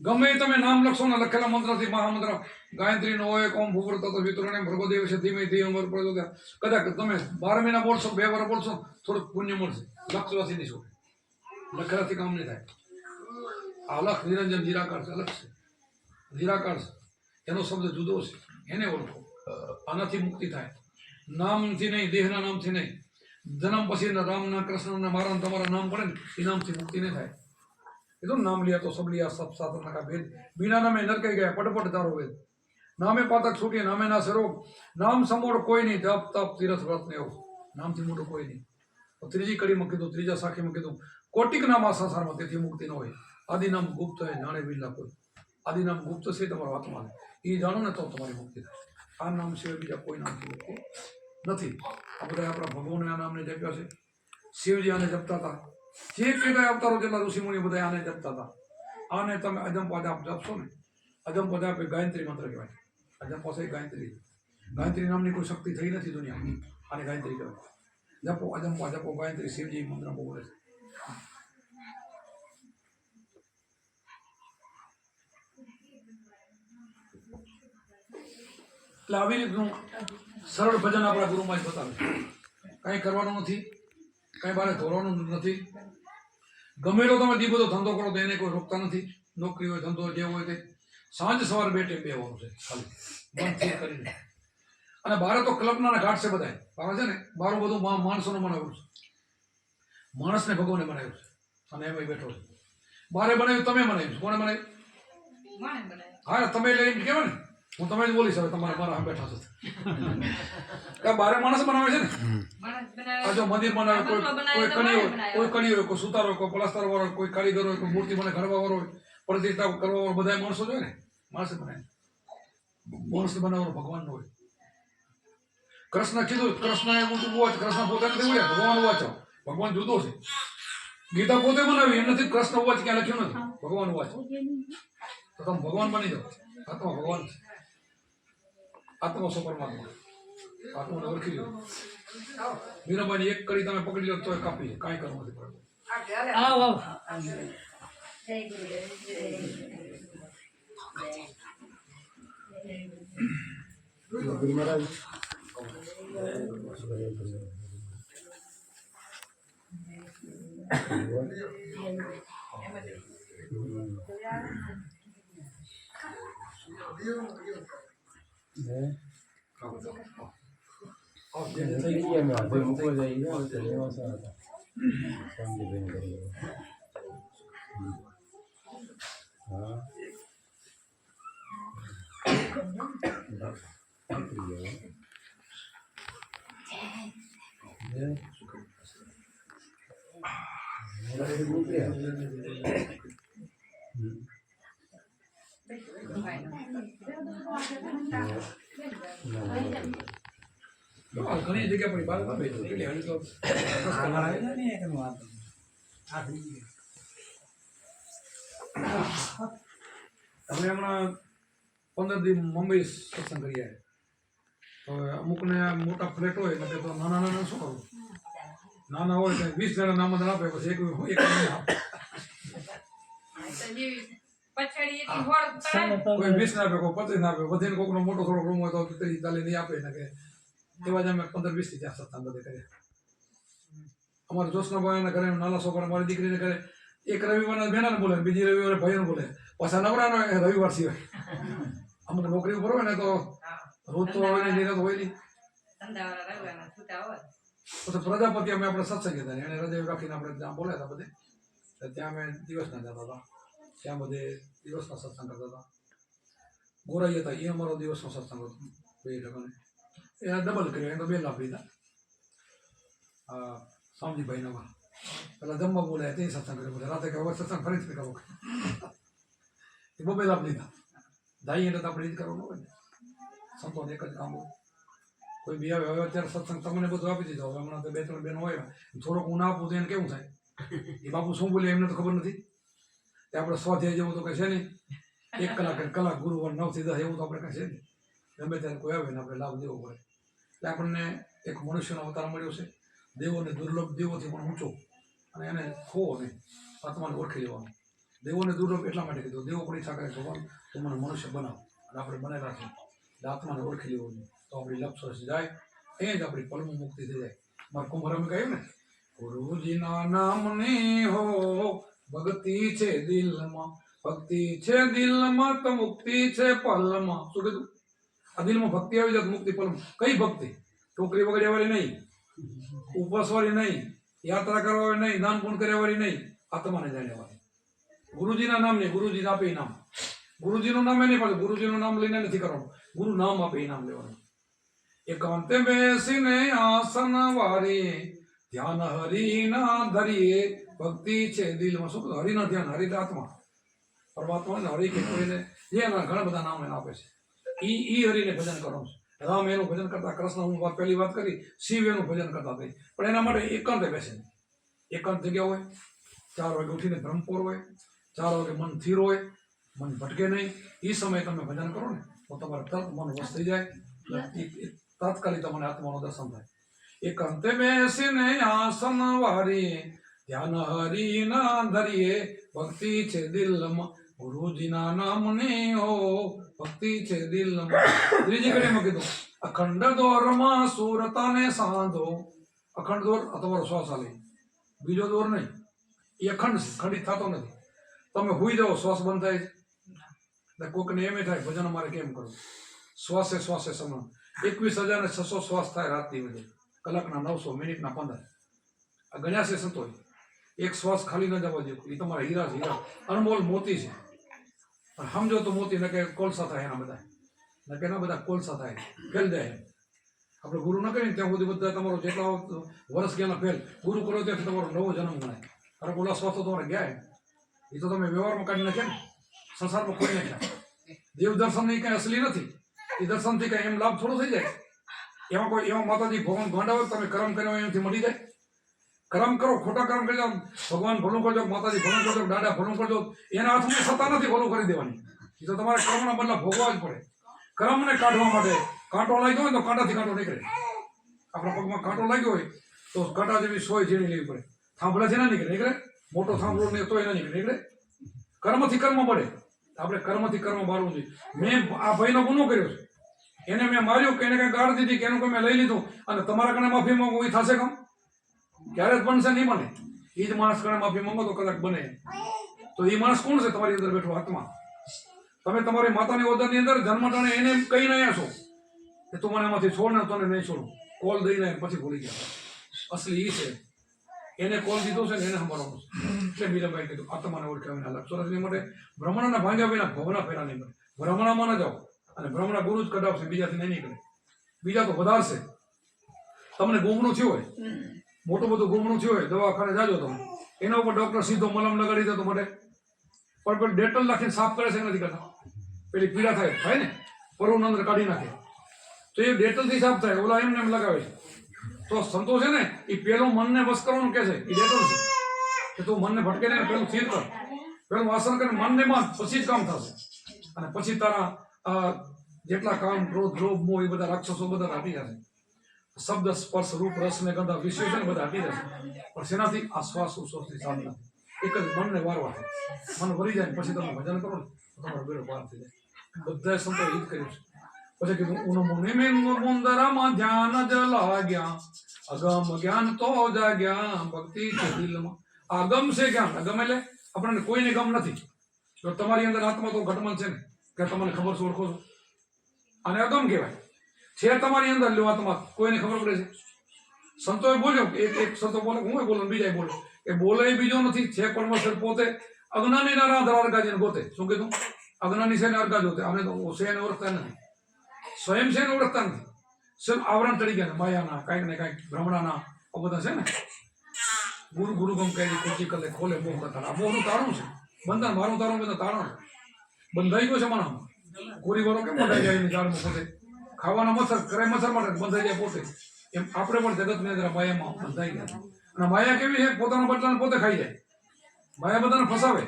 ગમે એ તમે નામ લખશો ને લખેલા મંત્રથી, મહામંત્ર ગાયત્રીનો હોય, ઓમ ભૂવૃત વિતરણે ભર્ગોદેવ છે ધીમે ધીમે અમર પ્રચોદયાત, કદાચ તમે 12 મહિના બોલશો, 2 વર્ષ બોલશો, થોડુંક પુણ્ય મળશે. લખવાથી નહીં છોડે, લખેલાથી કામ નહીં થાય. આ અલખ નિરંજન નિરાકાર છે, અલગ છે, નિરાકાર છે, એનો શબ્દ જુદો છે, એને ઓળખો. આનાથી મુક્તિ થાય, નામથી નહીં, દેહના નામથી નહીં. જન્મ પછી રામના, કૃષ્ણના, મારા તમારા નામ પડે ને એ નામથી મુક્તિ નહીં થાય. કીધું નામ લિયા તો સબ લિયા, સબ સાત નકા ભેદ, બિના નામે નરકાઈ ગયા, પટપટ તારો વેદ. નામે પાતક છૂટી, નામે ના સરોગ, નામ સમોડ કોઈ નહીં, જપ તપ તીરથ વ્રત ને એવું, નામથી મોટું કોઈ નહીં. તો ત્રીજી કડીમાં કીધું, ત્રીજા સાખીમાં કીધું, કોટિક નામ આ સંસારમાં, તેથી મુક્તિ ન હોય. આદિનામ ગુપ્ત હોય, જાણે બિરલા કોઈ. આદિનામ ગુપ્ત છે તમારો આત્મા, એ જાણો ને તો તમારી મુક્તિ થાય. આ નામ સિવાય બીજા કોઈ નામથી મુક્તિ નથી. આ બધા આપણા ભગવાને આ નામને જપ્યા છે. શિવજી આને જપતા હતા, જે કેટલાય અવતારો જેટલા ઋષિમુનિ બધા આને જપતા હતા. આને તમે અજંપાજાપ જપશો ને, અજંપાજાપ એ ગાયત્રી મંત્ર કહેવાય. અજંપા છે ગાયત્રી, ગાયત્રી નામની કોઈ શક્તિ થઈ નથી દુનિયામાં, આને ગાયત્રી કહેવાય. જપો અજંપા, જપો ગાયત્રી, શિવજી મંત્ર બહુ બોલે છે. એટલે આવી રીતનું સરળ ભજન આપણા ગુરુમાં જ બતાવે. કાંઈ કરવાનું નથી, કાંઈ બારે ધોરવાનું નથી. ગમે તો તમે બધો ધંધો કરો તો એને કોઈ રોકતા નથી. નોકરી હોય, ધંધો જે હોય તે સાંજ સવાર 2 ટાઈમ બેવાનું છે ખાલી, મનથી કરીને. અને બારે તો કલ્પનાના ઘાટ છે બધા. બારે છે ને બારું બધું માણસોનું બનાવ્યું છે, માણસને ભગવાને બનાવ્યું છે અને એમાં બેઠો છે. બારે બનાવ્યું તમે બનાવ્યું છે, કોણે બનાવ્યું? હા, તમે એટલે એમ કહેવાય ને, હું તમે જ બોલીશ હવે, તમારા મારા બેઠા છો. બારે માણસ બનાવે છે ને. આ જો મંદિર બનાવે, કોઈ કણી હોય, કોઈ કણી હોય, કોઈ સુતાર હોય, કોઈ પ્લાસ્ટર વાળો હોય, કોઈ કારીગર હોય, કોઈ મૂર્તિ મને ઘડવા વાળો હોય, પ્રતિષ્ઠા કરવા વાળો, બધા માણસો જોઈએ ને. માણસ બનાવે, માણસ બનાવવાનો ભગવાન નો હોય. કૃષ્ણ કીધું, કૃષ્ણ એ મોટું વાંચ, કૃષ્ણ પોતે નથી બોલ્યા, ભગવાન વાંચો. ભગવાન જુદો છે. ગીતા પોતે બનાવી, એમ નથી કૃષ્ણ વાંચ ક્યાં લખ્યું નથી, ભગવાન વાંચો. તો તમે ભગવાન બની જાઓ. આત્મા ભગવાન છે, આત્મા સો પરમાત્મા. આત્માને ઓળખી લો. મીરાબાઈ એક કડી તમે પકડી લો તો કાપી લે, કાંઈ કરવું નથી પડતું. ઘણી જગ્યા પડી બાર આપે તો એટલે હવે તો હવે હમણાં 15 દી મુંબઈ સત્સંગ કરી આવ્યા. તો અમુકને મોટા ફ્લેટ હોય એટલે તો નાના નાના શું કરવું, નાના હોય તો 20 જણા નામંત્રણ આપે, પછી એક આપે. કોઈ 20 ના આપે, કોઈ 25 ના આપે, બધીને કોઈનો મોટો થોડો રૂમ હોય તો 30-40 નહીં આપે ને. કે એવા જ અમે 15-20 થી ત્યાં સત્સંગ બધે કર્યા. અમારે જોશનાભાઈના ઘરે નાના છોકરા, મારી દીકરીને ઘરે એક રવિવારના બેનાને બોલે, બીજી રવિવારે ભાઈઓને બોલે. પાછા નવરાનો રવિવાર સિવાય. અમુક નોકરી ઉપર હોય ને તો રોજ તો હોય ને, નિરાત હોય નહીં. પછી પ્રજાપતિ અમે આપણે સત્સંગ હતા, એને રજા રાખીને આપણે ત્યાં બોલ્યા હતા બધે. ત્યાં અમે દિવસના જતા હતા, ત્યાં બધે દિવસના સત્સંગ કરતા હતા. ગોરાઈ હતા, એ અમારો દિવસનો સત્સંગ હતો 2 ટકાને. એ ડબલ કર્યો, એને તો 2 લાભ લીધા. શામજીભાઈના પેલા જમવા બોલાય તે સત્સંગ કર્યો બોલે રાતે કે હવે સત્સંગ ફરીથી કરવો એ બબે લાભ લીધા જાય એટલે તો આપણે એ જ કરવાનું હોય ને સંતોને એક જ કામ હોય કોઈ બી આવે હવે અત્યારે સત્સંગ તમને બધું આપી દીધો હવે હમણાં તો 2-3 બહેનો હોય થોડોક હું ના આપું તો એને કેવું થાય એ બાપુ શું બોલે એમને તો ખબર નથી તે આપણે સ્વાધ્યાય જેવું તો કંઈ છે નહીં 1 કલાક ગુરુવાર 9 થી 10 એવું તો આપણે કંઈ છે નહીં ગમે ત્યારે કોઈ આવે ને આપણે લાભ દેવો પડે એટલે આપણને એક મનુષ્યનો અવતાર મળ્યો છે દેવોને દુર્લભ દેવોથી પણ ઊંચો અને એને ખોવો નહીં આત્માને ઓળખી લેવાનો દેવોને દુર્લભ એટલા માટે કીધું દેવો પણ ઈચ્છા કરે ભગવાન તો મને મનુષ્ય બનાવો અને આપણે બનેલા છે એટલે આત્માને ઓળખી લેવાનું તો આપણી લક્ષ જાય એ જ આપણી પલમું મુક્તિ થઈ જાય મારે કુંભરામે કહ્યું ને ગુરુજીના નામની હો ભક્તિ છે દિલમાં ભક્તિ છે દિલમાં તો મુક્તિ છે પલમાં શું કીધું આ દિલમાં ભક્તિ આવી જાય મુક્તિ પલમાં કઈ ભક્તિ છોકરી વગડ્યા વાળી નહીં ઉપવાસ વાળી નહીં યાત્રા કરવા વાળી નહીં દાન પુણ્ય કર્યા વાળી નહીં આત્માને જાણ્યા વાળી ગુરુજીના નામ નહીં ગુરુજી આપે એ નામ ગુરુજીનું નામ એ નહીં પડે ગુરુજીનું નામ લઈને નથી કરવાનું ગુરુ નામ આપે એ નામ લેવાનું એકાંતે બેસીને આસન વાળીએ ધ્યાન હરિના ધરીએ ભક્તિ છે દિલમાં શું હરિના ધ્યાન હરિ આત્મા પરમાત્મા હરિ કે કોઈને જે ઘણા બધા નામ એને આપે છે ઈ હરિને ભજન કરવાનું છે રામ એનું ભજન કરતા કૃષ્ણ હું પહેલી વાત કરી શિવ એનું ભજન કરતા હતા પણ એના માટે એકાંતે બેસે એકાંત જગ્યા હોય 4 વાગે ઉઠીને બ્રહ્મપુર હોય 4 વાગે મન સ્થિર હોય મન ભટકે નહીં એ સમયે તમે ભજન કરો ને તો તમારે તરત મન વશ થઈ જાય તાત્કાલિક તમને આત્માનું દર્શન થાય એકાંતે બેસીને આસન વાળીએ ધ્યાન હરિના ધરીએ ભક્તિ છે દિલમાં ગુરુજીના નામની હો ભક્તિ છે દિલમાં ત્રીજી કડીમાં કીધું અખંડ દોરમાં સુરતાને સાંધો અખંડ દોર તમારો શ્વાસ આલે બીજો દોર નહીં એ અખંડ ખંડિત થતો નથી તમે હુઈ જાઓ શ્વાસ બંધ થાય એટલે કોઈકને એમ થાય ભજન અમારે કેમ કરવું શ્વાસે શ્વાસે સમણ 21,600 શ્વાસ થાય રાતની વચ્ચે કલાકના 900 મિનિટના 15 આ ગણ્યા છે સંતોષ એક શ્વાસ ખાલી ન જવા દે એ તમારા હીરા છે હીરા અનમોલ મોતી છે પણ સમજો તો મોતી ન કે કોલસા થાય એના બધા ન કે એના બધા કોલસા થાય ફેલ જાય આપણે ગુરુ ન કરીને ત્યાં સુધી બધા તમારો જેટલા વર્ષ ગયા ફેલ ગુરુ કરો ત્યાંથી તમારો નવો જન્મ ગણાય કારણ કે ઓલા શ્વાસ તો તમારે ગયા એ તો તમે વ્યવહારમાં કાઢી નાખ્યા ને સંસારમાં ખોઈ નાખ્યા દેવ દર્શન એ કઈ અસલી નથી એ દર્શનથી કઈ એમ લાભ થોડો થઈ જાય એમાં કોઈ એવા માતાજી ભગવાન ગોંડા હોય તમે કર્મ કર્યો એનાથી મળી જાય કર્મ કરો ખોટા કર્મ કરી જાઓ ભગવાન ભલું કરજો માતાજી ભલું કરજો દાદા ભલું કરજો એના હાથમાં સત્તા નથી ભલું કરી દેવાની એ તો તમારે કર્મના બદલા ભોગવવા જ પડે કર્મને કાઢવા માટે કાંટો લાગ્યો હોય તો કાંટાથી કાંટો નીકળે આપણા પગમાં કાંટો લાગ્યો હોય તો કાંટા જેવી સોય ઝીણી લેવી પડે થાંભલાથી ના નીકળે મોટો થાંભલો ને તો એના નીકળે કર્મથી કર્મ મળે આપણે કર્મથી કર્મ મારવું જોઈએ મેં આ ભાઈનો ગુનો કર્યો છે એને મેં માર્યો કે એને કઈ ગાળ દીધી કે એનું કોઈ મેં લઈ લીધું અને તમારા કને માફી માંગો એ થશે કામ ક્યારે જ બનશે નહીં બને એ જ માણસ કને માફી માંગો તો કદાચ બને તો એ માણસ કોણ છે તમારી અંદર બેઠો આત્મા તમે તમારી માતાની ઓદરની અંદર જન્મ ટાણે એને કઈ નહીં છો કે તું મને એમાંથી છોડ ને તને નહીં છોડું કોલ દઈને પછી ભૂલી ગયા અસલી એ છે એને કોલ દીધો છે ને એને સંભાળવાનું છે એટલે મીરાબાઈ કીધું આત્માને ઓળખ્યા વિના લક્ષરસ નહીં મળે ભ્રમણાને ભાંગ્યા વિના ભવના ફેરા નહીં મળે ભ્રમણામાં ન જાઓ અને ભ્રમણા ગુરુ જ કઢાવશે બીજાથી નહીં નીકળે બીજા તો વધારશે તમને ગુમણું થયું હોય મોટું બધું ગુમણું થયું હોય દવાખાને જાજો તમે એના ઉપર ડોક્ટર સીધો મલમ લગાડી દે તો માટે પણ ડેટલ નાખીને સાફ કરે છે નથી કરતા પેલી પીડા થાય ને પરવું અંદર કાઢી નાખે તો એ ડેટલથી સાફ થાય ઓલા એમને એમ લગાવે છે તો સંતો છે ને એ પેલું મનને વશ કરવાનું કે છે એ ડેટલ છે કે તું મનને ભટકે ને પેલું સ્થિર કર પેલું આસન કરીને મનને માં પછી જ કામ થશે અને પછી તારા જેટલા કામ ક્રોધ લોભ મોહ એ બધા રાક્ષસો બધા હટી જશે શબ્દ સ્પર્શ રૂપ રસ ને ગંધ વિષયો છે ને બધા હટી જશે પણ શેનાથી આ શ્વાસ ઉશ્વાસની સાધના એક જ મનને વારવા છે મન ભરી જાય પછી તમે ભજન કરો ને તો તમારો બેડો પાર થઈ જાય બધા સંતો એ જ કર્યું છે પછી કીધું ઉન મુનિ મેં મુંદરામાં ધ્યાન જ લાગ્યા અગમ જ્ઞાન તો જાગ્યા ભક્તિ છે દિલમાં આગમ છે જ્ઞાન અગમ એટલે આપણને કોઈને ગમ નથી જો તમારી અંદર આત્મા તો ઘટમન છે ને કે તમને ખબર છે ઓળખો છો અને અગમ કહેવાય છે તમારી અંદર લ્યો આત્મા કોઈને ખબર પડે છે સંતોએ બોલ્યો એક સંતો બોલે હું બોલું બીજા બોલો એ બોલે બીજો નથી છે પરમેશ્વર પોતે અજ્ઞાની ના રાધા અર્ગાજીને ગોતે શું કીધું અજ્ઞાની છે ને અર્ગા જોતે અમે તો છે ને ઓળખતા નથી સ્વયં છે ને ઓળખતા નથી સ્વયં આવરણ તરીકે માયાના કાંઈક ને કાંઈક ભ્રમણાના આ બધા છે ને ગુરુ ગુરુગમ કહે કુચી કલે ખોલે મોહ કથા. આ મોહનું તારું છે બંધન. મારું તારું બધું તારણ છે. બંધાઈ ગયો છે માણસમાં. કોરી વાળો કેમ બંધાઈ જાય ઝાડમાં પોતે? ખાવાના મચ્છર કરે મચ્છર માટે બંધાઈ જાય પોતે. એમ આપણે પણ જગતની અંદર માયામાં બંધાઈ ગયા. અને માયા કેવી છે? પોતાના બદલાને પોતે ખાઈ જાય. માયા બધાને ફસાવે.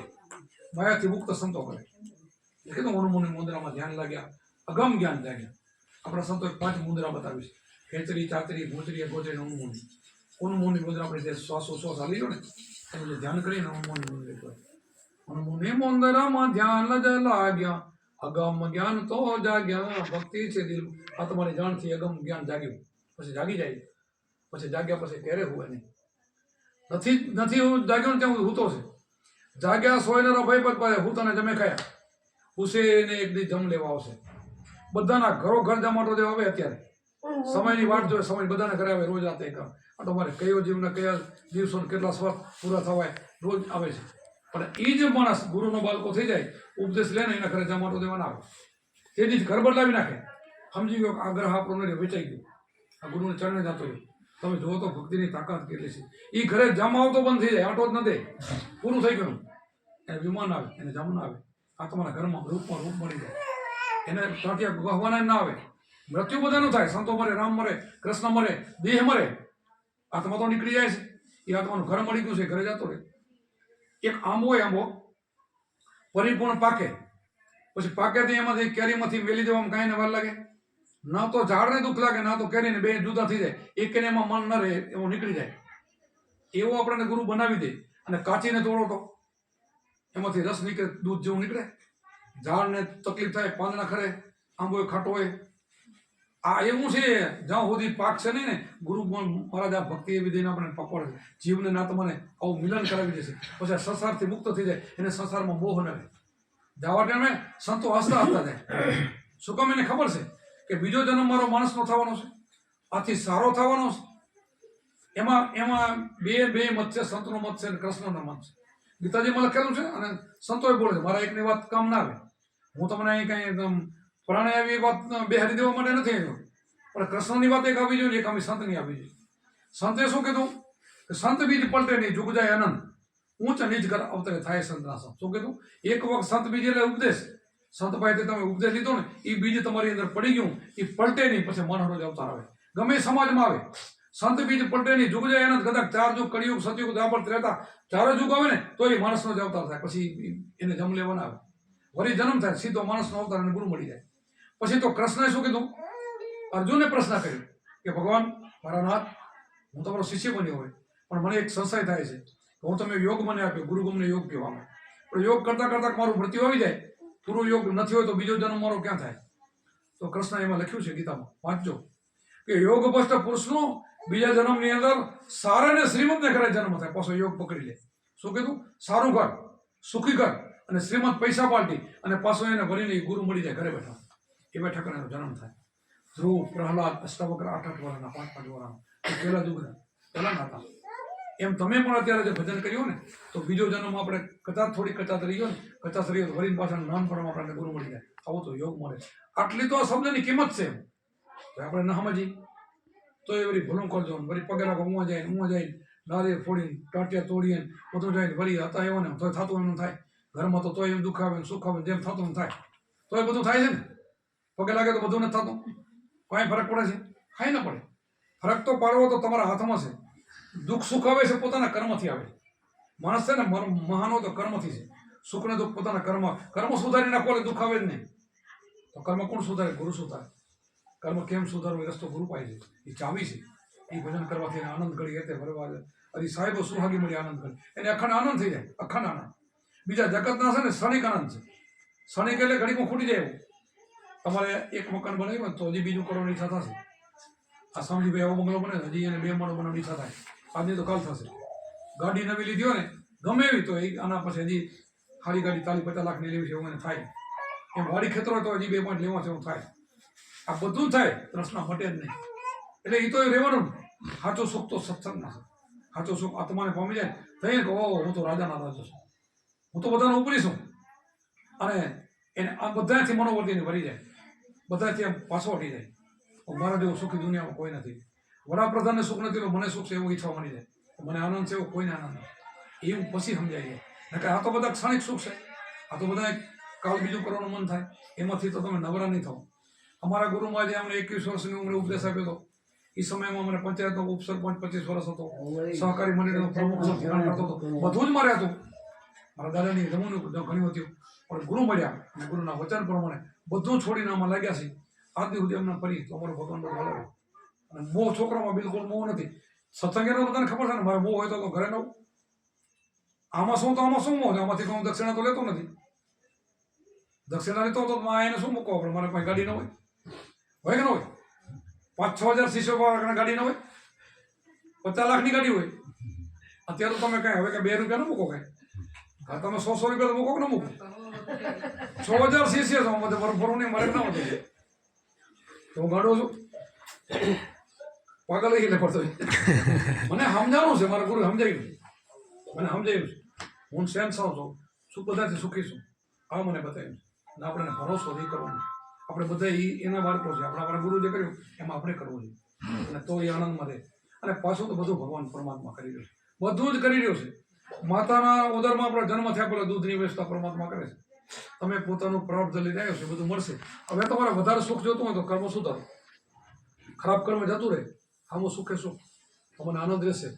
માયાથી મુક્ત સંતો કરે. એ કીધું મનમોની મુદ્રામાં ધ્યાન લાગ્યા, અગમ જ્ઞાન જાગ્યા. આપણા સંતોએ 5 મુદ્રા બતાવી છે. ખેતરી, ચાતરી, ભૂતરી, ગોચરી, અનુમોની. અનુમોની મુદ્રા આપણે જે શ્વાસોશ્વાસ હાલી લો ને એનું જે ધ્યાન કરીને અનુમોની મુદ્રા કહેવાય. અનુમોની મુદ્રામાં ધ્યાન જ લાગ્યા, અગમ જ્ઞાન તો જાગ્યા. ભક્તિ છે દિલ. આ તમારી જાણથી અગમ જ્ઞાન જાગ્યું. પછી જાગી જાય. પછી જાગ્યા પછી ક્યારે હોય નહીં. નથી હું જાગ્યો ને ત્યાં હું હૂતો છે. જાગ્યા સોયનરા ભાઈ પદ પાસે હું તને જમે ખાયા. હુસેને એક દી જમ લેવા આવશે. બધાના ઘરો ઘર જમાટો દેવા આવે. અત્યારે સમયની વાટ જોઈએ. સમય બધાને ઘરે આવે. રોજ આતે કામ આ તમારે કયો જીવના કયા દિવસો કેટલા સ્વાર્થ પૂરા થવાય રોજ આવે છે. પણ એ જ માણસ ગુરુનો બાળકો થઈ જાય, ઉપદેશ લે ને એના ઘરે જમાટો દેવાના આવે. તેથી જ ઘર બદલાવી નાખે. સમજી ગયો આ ગ્રહ આપણો નથી, વેચાઈ ગયો. આ ગુરુને ચરણે જતો રહ્યો. તમે જુઓ તો ભક્તિની તાકાત કેટલી છે. એ ઘરે જમ આવતો બંધ થઈ જાય. આટો જ ન દે. પૂરું થઈ ગયું. એને વિમાન આવે, એને જમન આવે. આ તમારા ઘરમાં રૂપમાં રૂપ મળી જાય. એને ત્યાંથી ગહવાના ના આવે. મૃત્યુ બધાનું થાય. સંતો મરે, રામ મરે, કૃષ્ણ મરે, દેહ મરે, આત્મા તો નીકળી જાય છે. એ આત્માનું ઘર મળી ગયું છે, ઘરે જતો રહે. એક આંબો હોય, આંબો પરિપૂર્ણ પાકે, પછી પાકેથી એમાંથી કેરીમાંથી મેલી દેવામાં કાંઈ ને વાર લાગે. ના તો ઝાડને દુઃખ લાગે, ના તો કેરીને, બે જુદા થઈ જાય. એકને એમાં મન ન રહે, એવું નીકળી જાય. એવો આપણને ગુરુ બનાવી દે. અને કાચીને તોડો તો એમાંથી રસ નીકળે, દૂધ જેવું નીકળે. ઝાડને તકલીફ થાય, પાંદડા ખરે, આંબો ખાટો હોય. આ એવું છે જ્યાં સુધી પાક છે નહીં ને, ગુરુ મહારાજ આ ભક્તિ એવી દઈને આપણે પકડે છે. જીવને નાતમાને આવું મિલન કરાવી દેશે. પછી સંસારથી મુક્ત થઈ જાય. એને સંસારમાં મોહ ન રહે. જવા ટાઈમે સંતો હસતા હસતા જાય. શું કામ? એને ખબર છે કે બીજો જન્મ મારો માણસનો થવાનો છે, આથી સારો થવાનો છે. એમાં બે મત છે. સંતનો મત છે અને કૃષ્ણનો મત છે. ગીતાજીમાં લખેલું છે અને સંતોએ બોલે છે. મારા એકની વાત કામ ના આવે. હું તમને અહીં કંઈ પ્રાણે આવી વાત બેહારી દેવા માટે નથી આવ્યો. પણ કૃષ્ણની વાત એક આવી જોઈએ, એક આમી સંતની આવી જોઈએ. સંતે શું કીધું કે સંત બીજ પલટે નહીં, જુગ જાય આનંદ, ઊંચ નીચ કર અવતરે થાય સંતના સંત. શું કીધું? એક વખત સંત બીજ એટલે ઉપદેશ. સંત પાસેથી તમે ઉપદેશ લીધો ને, એ બીજ તમારી અંદર પડી ગયું, એ પલટે નહીં. પછી માણસનો જ અવતાર આવે. ગમે સમાજમાં આવે. સંત બીજ પલટે નહીં, જુગ જાય આનંદ. કદાચ 4 યુગ, કળિયુગ, સતયુગ, દ્વાપર, ત્રેતા, 4 યુગ આવે ને તો એ માણસનો જ અવતાર થાય. પછી એને જમ લેવાના આવે. વળી જન્મ થાય, સીધો માણસનો અવતાર અને ગુરુ મળી જાય. પછી તો કૃષ્ણએ શું કીધું? અર્જુને પ્રશ્ન કર્યો કે ભગવાન મારા નાથ, હું તમારો શિષ્ય બન્યો હોય, પણ મને એક સંશય થાય છે કે હું તમે યોગ મને આપ્યો, ગુરુગમને યોગ કહેવામાં, પણ યોગ કરતાં કરતાં મારું મૃત્યુ આવી જાય, પૂરો યોગ નથી હોય તો બીજો જન્મ મારો ક્યાં થાય? તો કૃષ્ણ એમાં લખ્યું છે ગીતામાં, વાંચજો કે યોગ ભ્રષ્ટ પુરુષનો બીજા જન્મની અંદર સારા ને શ્રીમંતને ઘરે જન્મ થાય. પાછો યોગ પકડી લે. શું કીધું? સારું ઘર, સુખી ઘર અને શ્રીમંત પૈસા પાલટી, અને પાછો એને ભરીને ગુરુ મળી જાય ઘરે બેઠા. એ બેઠા કરીને જન્મ થાય. ધ્રુવ, પ્રહલાદ, અષ્ટાવક્ર 8-8 વર્ષના, 5-5 વર્ષના, પહેલા યુગના પહેલા હતા. એમ તમે પણ અત્યારે જે ભજન કર્યું ને, તો બીજો જન્મ આપણે કચાત થોડી કચાત રહી ગયો ને, કચાત રહી તો વરીને પાછળ નાનપણમાં આપણને ગુરુ મળી જાય. આવો તો યોગ મળે. આટલી તો આ શબ્દની કિંમત છે. આપણે ન સમજી તો એ વળી ભૂલું કરજો. વળી પગે લાગો ઊંઘા જાય, નારિયેળ ફોડીને, ટાંટિયા તોડીને બધું જાય. વળી હતા એવો ને તો થતું એનું થાય. ઘરમાં તો તોય એમ દુઃખ આવે ને સુખ આવે, જેમ થતું એમ થાય. તો એ બધું થાય છે ને. પગે લાગે તો બધું નથી થતું. કાંઈ ફરક પડે છે? કાંઈ ના પડે. ફરક તો પાડવો તો તમારા હાથમાં છે. દુઃખ સુખ આવે છે પોતાના કર્મથી આવે. માણસ છે ને મહાનો તો કર્મથી છે. સુખ ને દુઃખ પોતાના કર્મ સુધારી નાખો એટલે દુઃખ આવે જ નહીં. તો કર્મ કોણ સુધારે? ગુરુ સુધારે. કર્મ કેમ સુધારવો એ રસ્તો ગુરુ પાય છે. એ ચાવી છે. એ ભજન કરવાથી એને આનંદ કરી એટલે ભરવા જાય. હજી સાહેબો સુહાગી મળી આનંદ કરે, એને અખંડ આનંદ થઈ જાય. અખંડ આનંદ. બીજા જગતના છે ને ક્ષણિક આનંદ છે. ક્ષણિક એટલે ઘડીમાં ખૂટી જાય એવું. તમારે એક મકાન બનાવ્યું ને તો હજી બીજું કરવાની ઈચ્છા થશે. આ સમજીભાઈ એવો બંગલો બને હજી એને 2 માળો બનાવવાની ઈચ્છા થાય. આજની તો કાલ થશે. ગાડી નવી લીધી હોય ને ગમે એવી, તો એ આના પછી હજી સારી ગાડી 40-50 લાખની લેવી છે એવું એને થાય. એમ વાડી ખેતર હોય તો હજી 2 પોઈન્ટ લેવા છે એવું થાય. આ બધું થાય, પ્રશ્ન મટે જ નહીં. એટલે એ તો રહેવાનું. સાચો સુખ તો સત્સંગમાં છે. સાચો સુખ આત્માને પામી જાય થઈને કે ઓહો હું તો રાજાના રાજા છું, હું તો બધાનો ઉપરી છું. અને એને આ બધાથી મનોવર્તીને ભરી જાય. બધાથી આમ પાછો હટી જાય. મારા જેવું સુખી દુનિયામાં કોઈ નથી. વડાપ્રધાનને સુખ નથી તો મને સુખ છે એવું ઈચ્છવા મળી જાય. મને આનંદ છે, એવો કોઈને આનંદ નથી. એવું પછી સમજાય છે કે આ તો બધા ક્ષણિક સુખ છે, આ તો બધા કાલ બીજું કરવાનું મન થાય, એમાંથી તો તમે નવરા નહીં થાવ. અમારા ગુરુમાં જે અમને 21 વર્ષની ઉંમરે ઉપદેશ આપ્યો હતો, એ સમયમાં મને પંચાયતનો ઉપસરપંચ 25 વર્ષ હતો, સહકારી મંડળીનો પ્રમુખ કરતો હતો, બધું જ મારે હતું. મારા દાદાની જમવાનું ઘણું હતું, પણ ગુરુ મળ્યા અને ગુરુના વચન પ્રમાણે બધું છોડીને આમાં લાગ્યા છે. આજ સુધી અમને ફરી તો અમારો ભગવાન બધું હલાવે. અને મોહ છોકરામાં બિલકુલ મોહ નથી. સત્સંગ એનો બધાને ખબર છે ને, મારે મોહ હોય તો ઘરે નવું. આમાં શું મોહ છે? આમાંથી તો હું દક્ષિણા તો લેતો નથી. દક્ષિણા લેતો તો એને શું મૂકવો આપણે? મારે કોઈ ગાડી ન હોય કે ન હોય? 5-6 હજાર શિષ્યો ગાડી ન હોય? 50 લાખની ગાડી હોય. અત્યારે તમે કઈ હવે કે 2 રૂપિયા ન મૂકો કઈ? હા, તમે 100 રૂપિયા તો મૂકો કે ન મૂકો? 6000 શિષ્ય છો, બધે ભરભરું નહીં, મારે ના વધુ તો હું ગાડો છું, પાગલ એટલે પડતો. મને સમજાવવું છે, મારા ગુરુ સમજાવ્યું, મને સમજાવ્યું છે. હું સેન સાવ છું, શું બધાથી સુખી છું, આ મને બતાવ્યું છે. અને આપણે ભરોસો નહીં કરવાનો. આપણે બધા એના બાળકો છે, આપણા ગુરુ જે કર્યું એમાં આપણે કરવું છે, અને તો એ આનંદમાં રહે. અને પાછું તો બધું ભગવાન પરમાત્મા કરી રહ્યો છે, બધું જ કરી રહ્યો છે. માતાના ઉદરમાં આપણો જન્મ થયા પેલા દૂધની વ્યવસ્થા પરમાત્મા કરે છે. તમે પોતાનું પ્રાર્થ લઈ રહ્યો છે, બધું મળશે. હવે તમારે વધારે સુખ જોતું હોય તો કર્મ સુધારો, ખરાબ કર્મ જતું રહે, આમાં સુખે સુખ, તમને આનંદ રહેશે.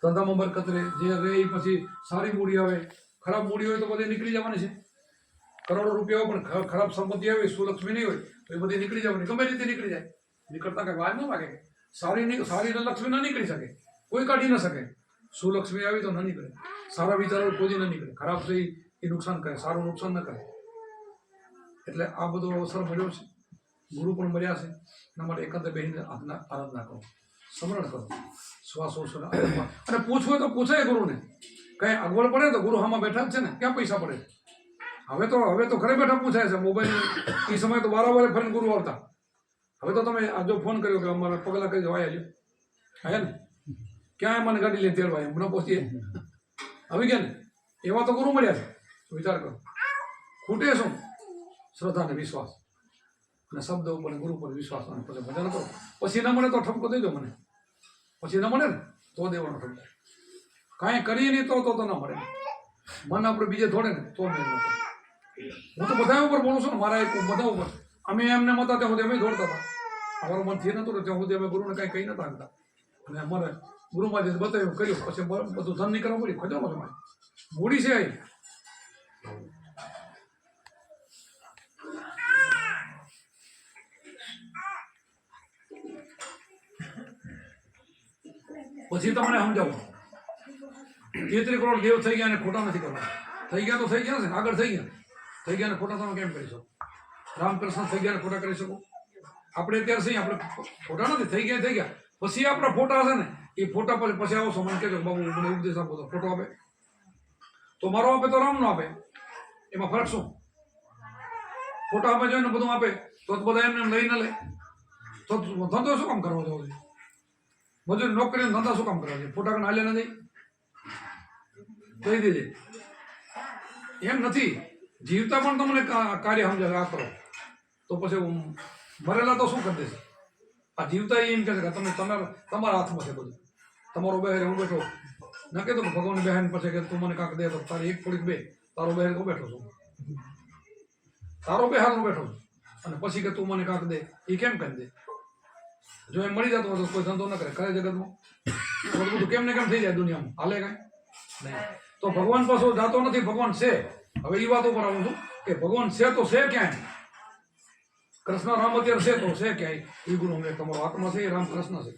ધંધામાં બરકત રહે, જે રહે એ પછી સારી મૂડી આવે. ખરાબ મૂડી હોય તો બધી નીકળી જવાની છે. કરોડો રૂપિયા હોય પણ ખરાબ સંપત્તિ આવે, સુલક્ષ્મી નહીં હોય તો એ બધી નીકળી જવાની, ગમે રીતે નીકળી જાય. નીકળતા કંઈ વાર ન લાગે. સારી લક્ષ્મી ન નીકળી શકે, કોઈ કાઢી ન શકે. સુલક્ષ્મી આવી તો ન નીકળે. સારા વિચારો કોઈ ન નીકળે. ખરાબ છે એ નુકસાન કરે, સારું નુકસાન ન કરે. એટલે આ બધો અવસર મળ્યો છે, ગુરુ પણ મળ્યા છે. એના માટે એકાંતે બેસીને આરાધના કરો, સ્મરણ કરો, શ્વાસોશ્વાસ. અને પૂછવું હોય તો પૂછાય ગુરુને. કઈ અગવડ પડે તો ગુરુ હામાં બેઠા જ છે ને, ક્યાં પૈસા પડે? હવે તો ઘરે બેઠા પૂછાય છે. મોબાઈલ એ સમય તો વારે ફરીને ગુરુ આવતા. હવે તો તમે આ જો ફોન કર્યો કે અમારે પગલા કરી જવાય આવ્યો હે ને, ક્યાં મને ગાડી લઈને તેડવાય એમ ન પહોંચીએ આવી ગયા ને. એવા તો ગુરુ મળ્યા છે. વિચાર કરો, ખૂટે શું? શ્રદ્ધા અને વિશ્વાસ, અને શબ્દ ઉપર ગુરુ પર વિશ્વાસ, અને પછી ભજન કરો. પછી ન મળે તો ઠપકો દેજો મને. પછી ન મળે ને તો દેવાનો ઠપકો. કાંઈ કરીએ નહીં તો ન મળે. મન આપણે બીજે થોડે ને તો મેળ ન પડે. હું તો બધા ઉપર બોલું છું ને, મારા એક બધા ઉપર. અમે એમને મતા ત્યાં સુધી અમે દોડતા હતા. અમારું મન થી નતું ત્યાં સુધી અમે ગુરુને કાંઈ કહી નતા શકતા. અને અમારે ગુરુમાં જે બતાવ્યું કર્યું, પછી બધું ધન નીકળવા પડ્યું. ખજાનો છે મારી મૂડી છે. પછી તમને સમજાવું, 33 કરોડ દેવ થઈ ગયા અને ખોટા નથી કરવા. થઈ ગયા તો થઈ ગયા છે ને, આગળ થઈ ગયા ને ખોટા તમે કેમ કરી શકો? રામકૃષ્ણ થઈ ગયા ને ખોટા કરી શકો? આપણે અત્યારે સહી આપણે ખોટા નથી, થઈ ગયા. પછી આપણા ફોટા હશે ને, એ ફોટા પછી આવો છો મને કહેજો બાબુ મને ઉપદેશ આપો તો ફોટો આપે તો મારો આપે તો રામનો આપે, એમાં ફરક શું? ફોટા આપે જોઈને બધું આપે તો બધા એમને લઈ ન લે તો ધંધો શું કામ કરવા જવો છે? મજૂરી નોકરી ધંધા શું કામ કરવા છે? ફોટા કને હાલે નથી કહી દેજે. એમ નથી, જીવતા પણ તમને કાર્ય સમજાવે આ કરો તો પછી મરેલા તો શું કરી દેશે? આ જીવતા એમ કહે છે કે તમે તમારા હાથમાં છે બધું. તમારો બહેર હું બેઠો ન કહેતો કે ભગવાન બહેન પછી કે તું મને કાંક દે તો તારી એક થોડીક બે, તારો બહેર હું બેઠો છું, તારો બેહારનો બેઠો છું, અને પછી કે તું મને કાંક દે, એ કેમ કરી દે? જો એમ મળી જતો હોય તો કોઈ ધંધો ન કરે જગતમાં. બધું કેમ ને કેમ થઈ જાય દુનિયામાં, હાલે કાંઈ નહીં. તો ભગવાન પાછો જાતો નથી, ભગવાન છે. હવે એ વાત ઉપર આવું છું કે ભગવાન છે તો છે ક્યાંય? કૃષ્ણ રામ અત્યારે છે તો છે ક્યાંય? એ ગુરુ મેં તમારો આત્મા છે, એ રામ કૃષ્ણ છે,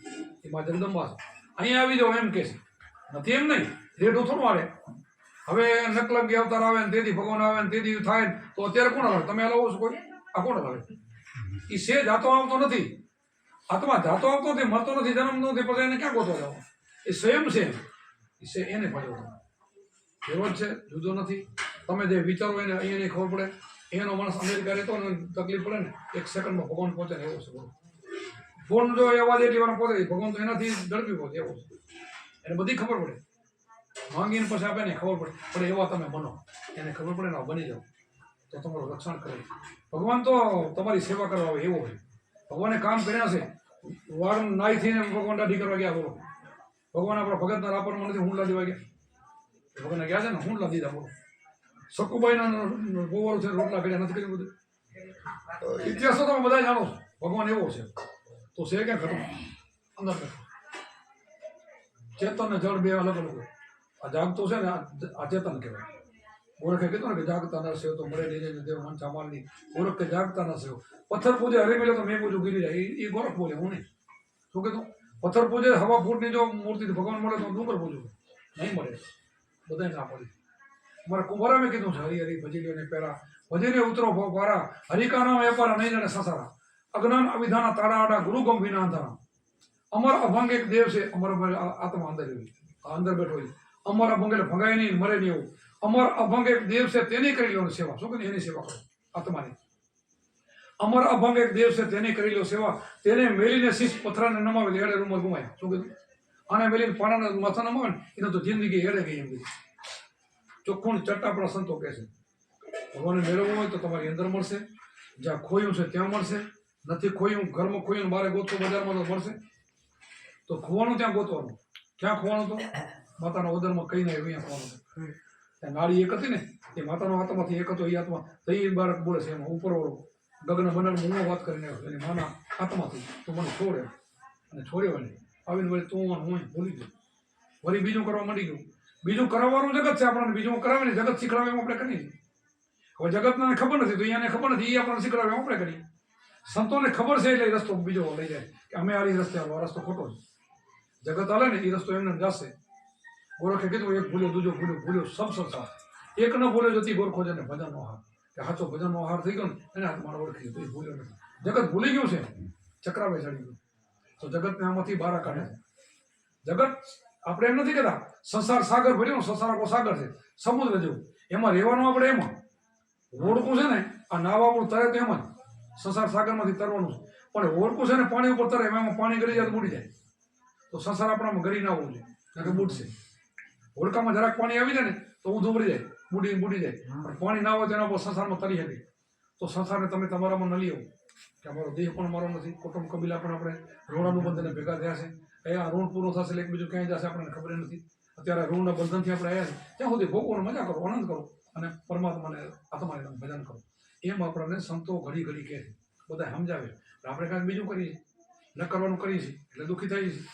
એમાં જગદંબા છે. અહીંયા આવી જાઓ એમ કે છે, નથી એમ નહીં. રેડું થોડું હાલે. હવે નકલંગી અવતાર આવે ને તેથી ભગવાન આવે ને તેથી થાય તો અત્યારે કોણ હલાવે? તમે હલાવો છો કોઈ? આ કોણ હલાવે? એ છે જાતો આવતો નથી. આત્મા જાતો આવતો નથી, મળતો નથી, જન્મ નથી, પછી એને ક્યાં ગોતવા જાવ? એ સ્વયં છે, એને પડ્યો એવો જ છે, જુદો નથી. તમે જે વિચારો એને અહીંયા ખબર પડે. એનો માણસ અમેરિકા રહેતો ને તકલીફ પડે ને 1 સેકન્ડમાં ભગવાન પહોંચે ને એવો છે. ફોન જો એવા એટલી વાર પહોંચે, ભગવાન તો એનાથી ઝડપી પહોંચે એવો છે. એને બધી ખબર પડે, માંગીને પછી આપે ને ખબર પડે. પણ એવા તમે બનો, એને ખબર પડે ને બની જાઓ તો તમારું રક્ષણ કરે. ભગવાન તો તમારી સેવા કરવા આવે એવો હોય. ભગવાને કામ કર્યા છે. વાળ નાઈ થઈને ભગવાન દાઢી કરવા ગયા બોલો, ભગવાન આપણા ભગતના રાપરમાં નથી હુંડલા દેવા ગયા, ભગવાનને ગયા છે ને હુંડલા દીધા. બોલો સકુબાઈના ગોવાળો છે રોટલા કર્યા નથી કર્યું બધું. ઇતિહાસ તો તમે બધા જાણો છો. ભગવાન એવો છે તો છે ક્યાં ખરું અંદર બેઠો. ચેતન ને જળ બે અલગ અલગ હોય. આ જાગતો છે ને આ ચેતન કહેવાય. ગોરખે કીધું ને કે જાગતા ન સેવ તો મળે નહીં દેવ મન સામાનની. ગોરખ કે જાગતા ન સેવ. પથ્થર પૂજે હરી મેલે તો મેં પૂજું ગીરી જાય. એ ગોરખ બોલે, હું નહીં. શું કીધું? પથ્થર પૂજે હવા ફૂટની જો મૂર્તિ ભગવાન મળે તો ડુંગર પૂજું નહીં મળે. બધાને ના પડે. અમારા કુંભારા મેં કીધું છે હરી હરી ભજીલીઓને પહેરા ભજીને ઉતરો પારા હરિકાના વેપારા નહીં જાણે સસારા અજ્ઞાન અવિધાના તાળા આડા ગુરુ ગંભીના અંધારા. અમર અભંગ એક દેવ છે. અમર આત્મા અંદર અંદર બેઠો હોય. અમર અભંગ એટલે ભગાય નહીં મરે નહીં એવું. અમર અભંગ એક દેવ છે તેની કરી લો સેવા. શું કહે? એની સેવા કરો આત્માની. અમર અભંગ એક દેવ છે તેની કરી લો સેવા. તેને મેલીને શીશ પથરાને નમાવે એડે રૂમર ગુમાય. શું કીધું? આને મેલીને પાણાને માથા નમાવે ને એને તો જિંદગી એડે ગઈ એમ કીધું. ચોખ્ખું ચટ્ટાપડા સંતો કહે છે ભગવાનને મેળવવું હોય તો તમારી અંદર મળશે. જ્યાં ખોયું છે ત્યાં મળશે. નથી ખોયું ઘરમાં ખોયું બારે ગોતવું બજારમાં તો મળશે. તો ખોવાનું ત્યાં ગોતવાનું. ક્યાં ખોવાનું? તો માતાના ઉદરમાં કઈ ના અહીંયા ખોવાનું. ત્યાં નાળી એક હતી ને એ માતાનો આત્માથી એક હતો. એ આત્મા તો એ બાળક બોલે છે એમાં ઉપરવાળો ગગન બનાવ હું વાત કરીને આવ્યો એની માના આત્માથી તું મને છોડે અને છોડ્યો ને આવીને વળી તું હું ભૂલી ગયો. વળી બીજું કરવા માંડી ગયું. બીજું કરાવવાનું જગત છે આપણને. બીજું કરાવે ને જગત શીખડાવે એમ આપણે કરીએ. હવે જગતને ખબર નથી તો અહીંયાને ખબર નથી. એ આપણને શીખડાવે એમ આપણે કરીએ. સંતોને ખબર છે એટલે રસ્તો બીજો લઈ જાય કે અમે આ રસ્તે આવો. આ રસ્તો ખોટો છે. જગત હાલે ને એ રસ્તો એમને જશે. ગોરખે કીધું એક ભૂલ્યો દૂજો ભૂલ્યો સબ સંસાર. એક ન ભૂલ્યો જતી ગોરખો છે ને ભજનનો આહાર કે સાચો ભજનનો આહાર થઈ ગયો ને એને હાથમાં ઓળખી તો એ ભૂલ્યો નથી. જગત ભૂલી ગયું છે. ચક્રાવે ચડી ગયું તો જગતને આમાંથી બહાર કાઢે છે. જગત આપણે એમ નથી કહેતા સંસાર સાગર ભર્યો. સંસાર આખો સાગર છે સમુદ્ર જેવું. એમાં રહેવાનું આપણે એમાં હોડકું છે ને આ નાવા આપણું તરે તો એમાં સંસાર સાગરમાંથી તરવાનું છે. પણ હોડકું છે ને પાણી ઉપર તરે એમાં પાણી ગળી જાય તો બુડી જાય. તો સંસાર આપણામાં ગળી ના હોવું જોઈએ કારણ કે બુડશે. હોડકામાં જરાક પાણી આવી જાય ને તો ઊંધું ઉભરી જાય બુડી જાય. પણ પાણી ના હોય તો એના પર સંસારમાં તરી શકે. તો સંસારને તમે તમારામાં ન લઈ આવો કે અમારો દેહ પણ મારો નથી. કુટુંબ કબીલા પણ આપણે ઋણાનું બંધને ભેગા થયા છે. અહીંયા ઋણ પૂરો થશે એટલે એક બીજું ક્યાંય જશે આપણને ખબર નથી. અત્યારે ઋણના બંધનથી આપણે આવ્યા છે ત્યાં સુધી ભોગવવાનો મજા કરો આનંદ કરો અને પરમાત્માને આત્માને ભજન કરો. એમ આપણને સંતો ઘડી ઘડી કહે છે બધા સમજાવે. આપણે કાંઈક બીજું કરીએ ન કરવાનું કરીએ છીએ એટલે દુઃખી થઈએ છીએ.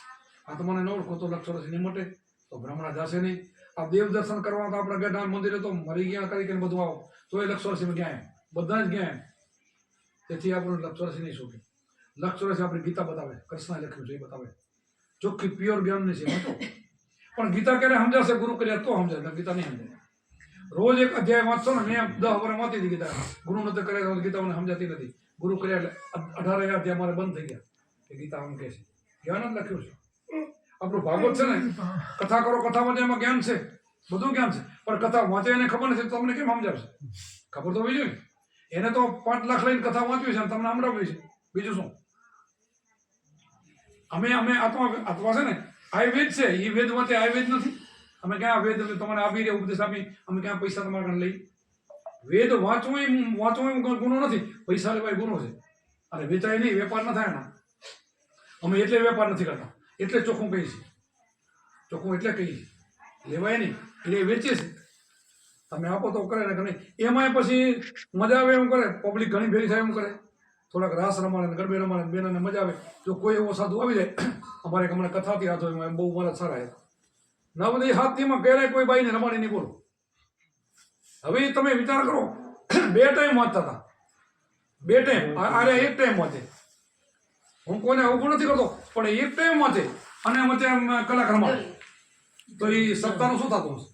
આત્માને ન ઓળખો તો લક્ષ નહીં મટે તો બ્રહ્મણા જશે નહીં. આ દેવ દર્શન કરવા તો આપણે ગયા મંદિરે તો મરી ગયા કરી કે બધું આવો તો એ લક્ષ ગયા બધા જ ગયા. તેથી આપણને લક્ષ નહીં શોધે. લક્ષ આપણી ગીતા બતાવે. કૃષ્ણએ લખ્યું છે એ બતાવે. ચોખ્ખી પ્યોર જ્ઞાનની છે હતો. પણ ગીતા ક્યારે સમજાશે? ગુરુ કર્યા તો સમજાય. ગીતા નહીં સમજાય. રોજ એક અધ્યાય વાંચશો ને. મેં 10 વર્ષ વાંચી હતી ગીતા. ગુરુ નતો કર્યા તો ગીતા મને સમજાતી નથી. ગુરુ કર્યા એટલે 18 અધ્યાય મારે બંધ થઈ ગયા કે ગીતા આમ કહે છે. જ્ઞાન જ લખ્યું છે. આપણું ભાગવત છે ને કથા કરો કથામાં એમાં જ્ઞાન છે બધું જ્ઞાન છે. પણ કથા વાંચે એને ખબર નથી તો તમને કેમ સમજાવશે? ખબર તો હોવી જોઈએ. એને તો 5 લાખ લઈને કથા વાંચવી છે અને તમને સમજાવવી છે. બીજું શું? અમે આત્મા છે ને આયુર્વેદ છે. એ વેદ વાંચે આયુર્વેદ નથી. અમે ક્યાં વેદ તમારે આપી રહ્યા ઉપદેશ આપી અમે ક્યાં પૈસા તમારે લઈ? વેદ વાંચવું ગુનો નથી. પૈસા લેવાય ગુનો છે. અને વેચાય નહીં વેપાર ન થાય એના. અમે એટલે વેપાર નથી કરતા. એટલે ચોખ્ખું કહીએ છીએ. ચોખ્ખું એટલે કહીએ છીએ લેવાય નહીં એટલે એ વેચે છે. તમે આપો તો કરે ને કે નહીં. એમાંય પછી મજા આવે એમ કરે. પબ્લિક ઘણી ભેરી થાય એમ કરે. થોડાક રાસ રમાડે ગરબે રમાડે બેનાને મજા આવે. જો કોઈ એવો સાધુ આવી જાય અમારે હમણાં કથાથી હાથ હોય એમ બહુ મારા સારા ના બધા હાથથીમાં ક્યારેય કોઈ બાઈને રમાડી નહીં બોલો. હવે તમે વિચાર કરો 2 ટાઈમ વાંચતા હતા. 2 ટાઈમ અરે 1 ટાઈમ વાંચે. હું કોઈને અવગુણ નથી કરતો પણ 1 ટાઈમ વાંચે અને વચ્ચે કલાક રમાડે તો એ સપ્તાહનું શું થતું હશે?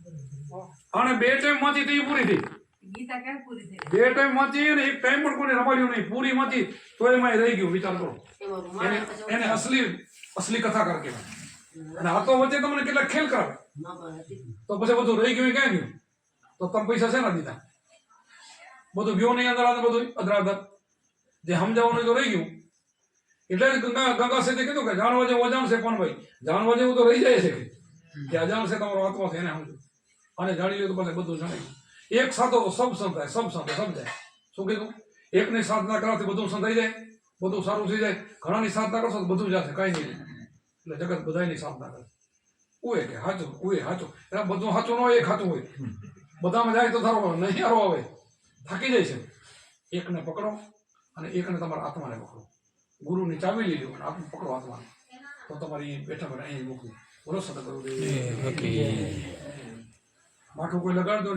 અને 2 ટાઈમ વાંચી તો એ પૂરી થઈ. 2 ટાઈમ વાંચી અને 1 ટાઈમ પણ કોઈને રમાડ્યું નહીં. પૂરી વાંચી તો એમાં રહી ગયું. વિચાર કરો. એને અસલી કથાકાર કહેવાય. અને આ તો વચ્ચે તમને કેટલાક ખેલ કરાવે તો પછી બધું રહી ગયું ક્યાં ગયું? તો તમે પૈસા શેના દીધા? બધું ગયો નહીં અંદર બધું અદરાદર જે સમજાવવાનું તો રહી ગયું. એટલે જ ગંગા સેતે કીધું કે જાણવા જેવું અજાણ છે પણ ભાઈ જાણવા જેવું તો રહી જાય છે કે અજાણ છે તમારો આત્મા છે એને સમજો અને જાણી લો તો પછી બધું જાણી. એક સાથો તો સબ સંતાય સબ સંતો સમજાય. શું કીધું? એકની સાધના કરવાથી બધું સંતાઈ જાય બધું સારું થઈ જાય. ઘણાની સાધના કરશો તો બધું જશે કાંઈ નહીં. એટલે જગત બધાની સાધના કરે. ઉએ કે હાચું ઉએ હાચું એટલે બધું હાચું ન હોય એક હાચું હોય બધામાં જાય તો તારો નહીં હારો આવે થાકી જાય છે એકને પકડો અને એકને તમારા આત્માને પકડો ગુરુની ચાવી લઈ લો અને આત્મા પકડો આત્માને તો તમારી બેઠા પર અહીં મૂકવું બોલો સદગુરુદેવ બાકી કોઈ લગાડ દો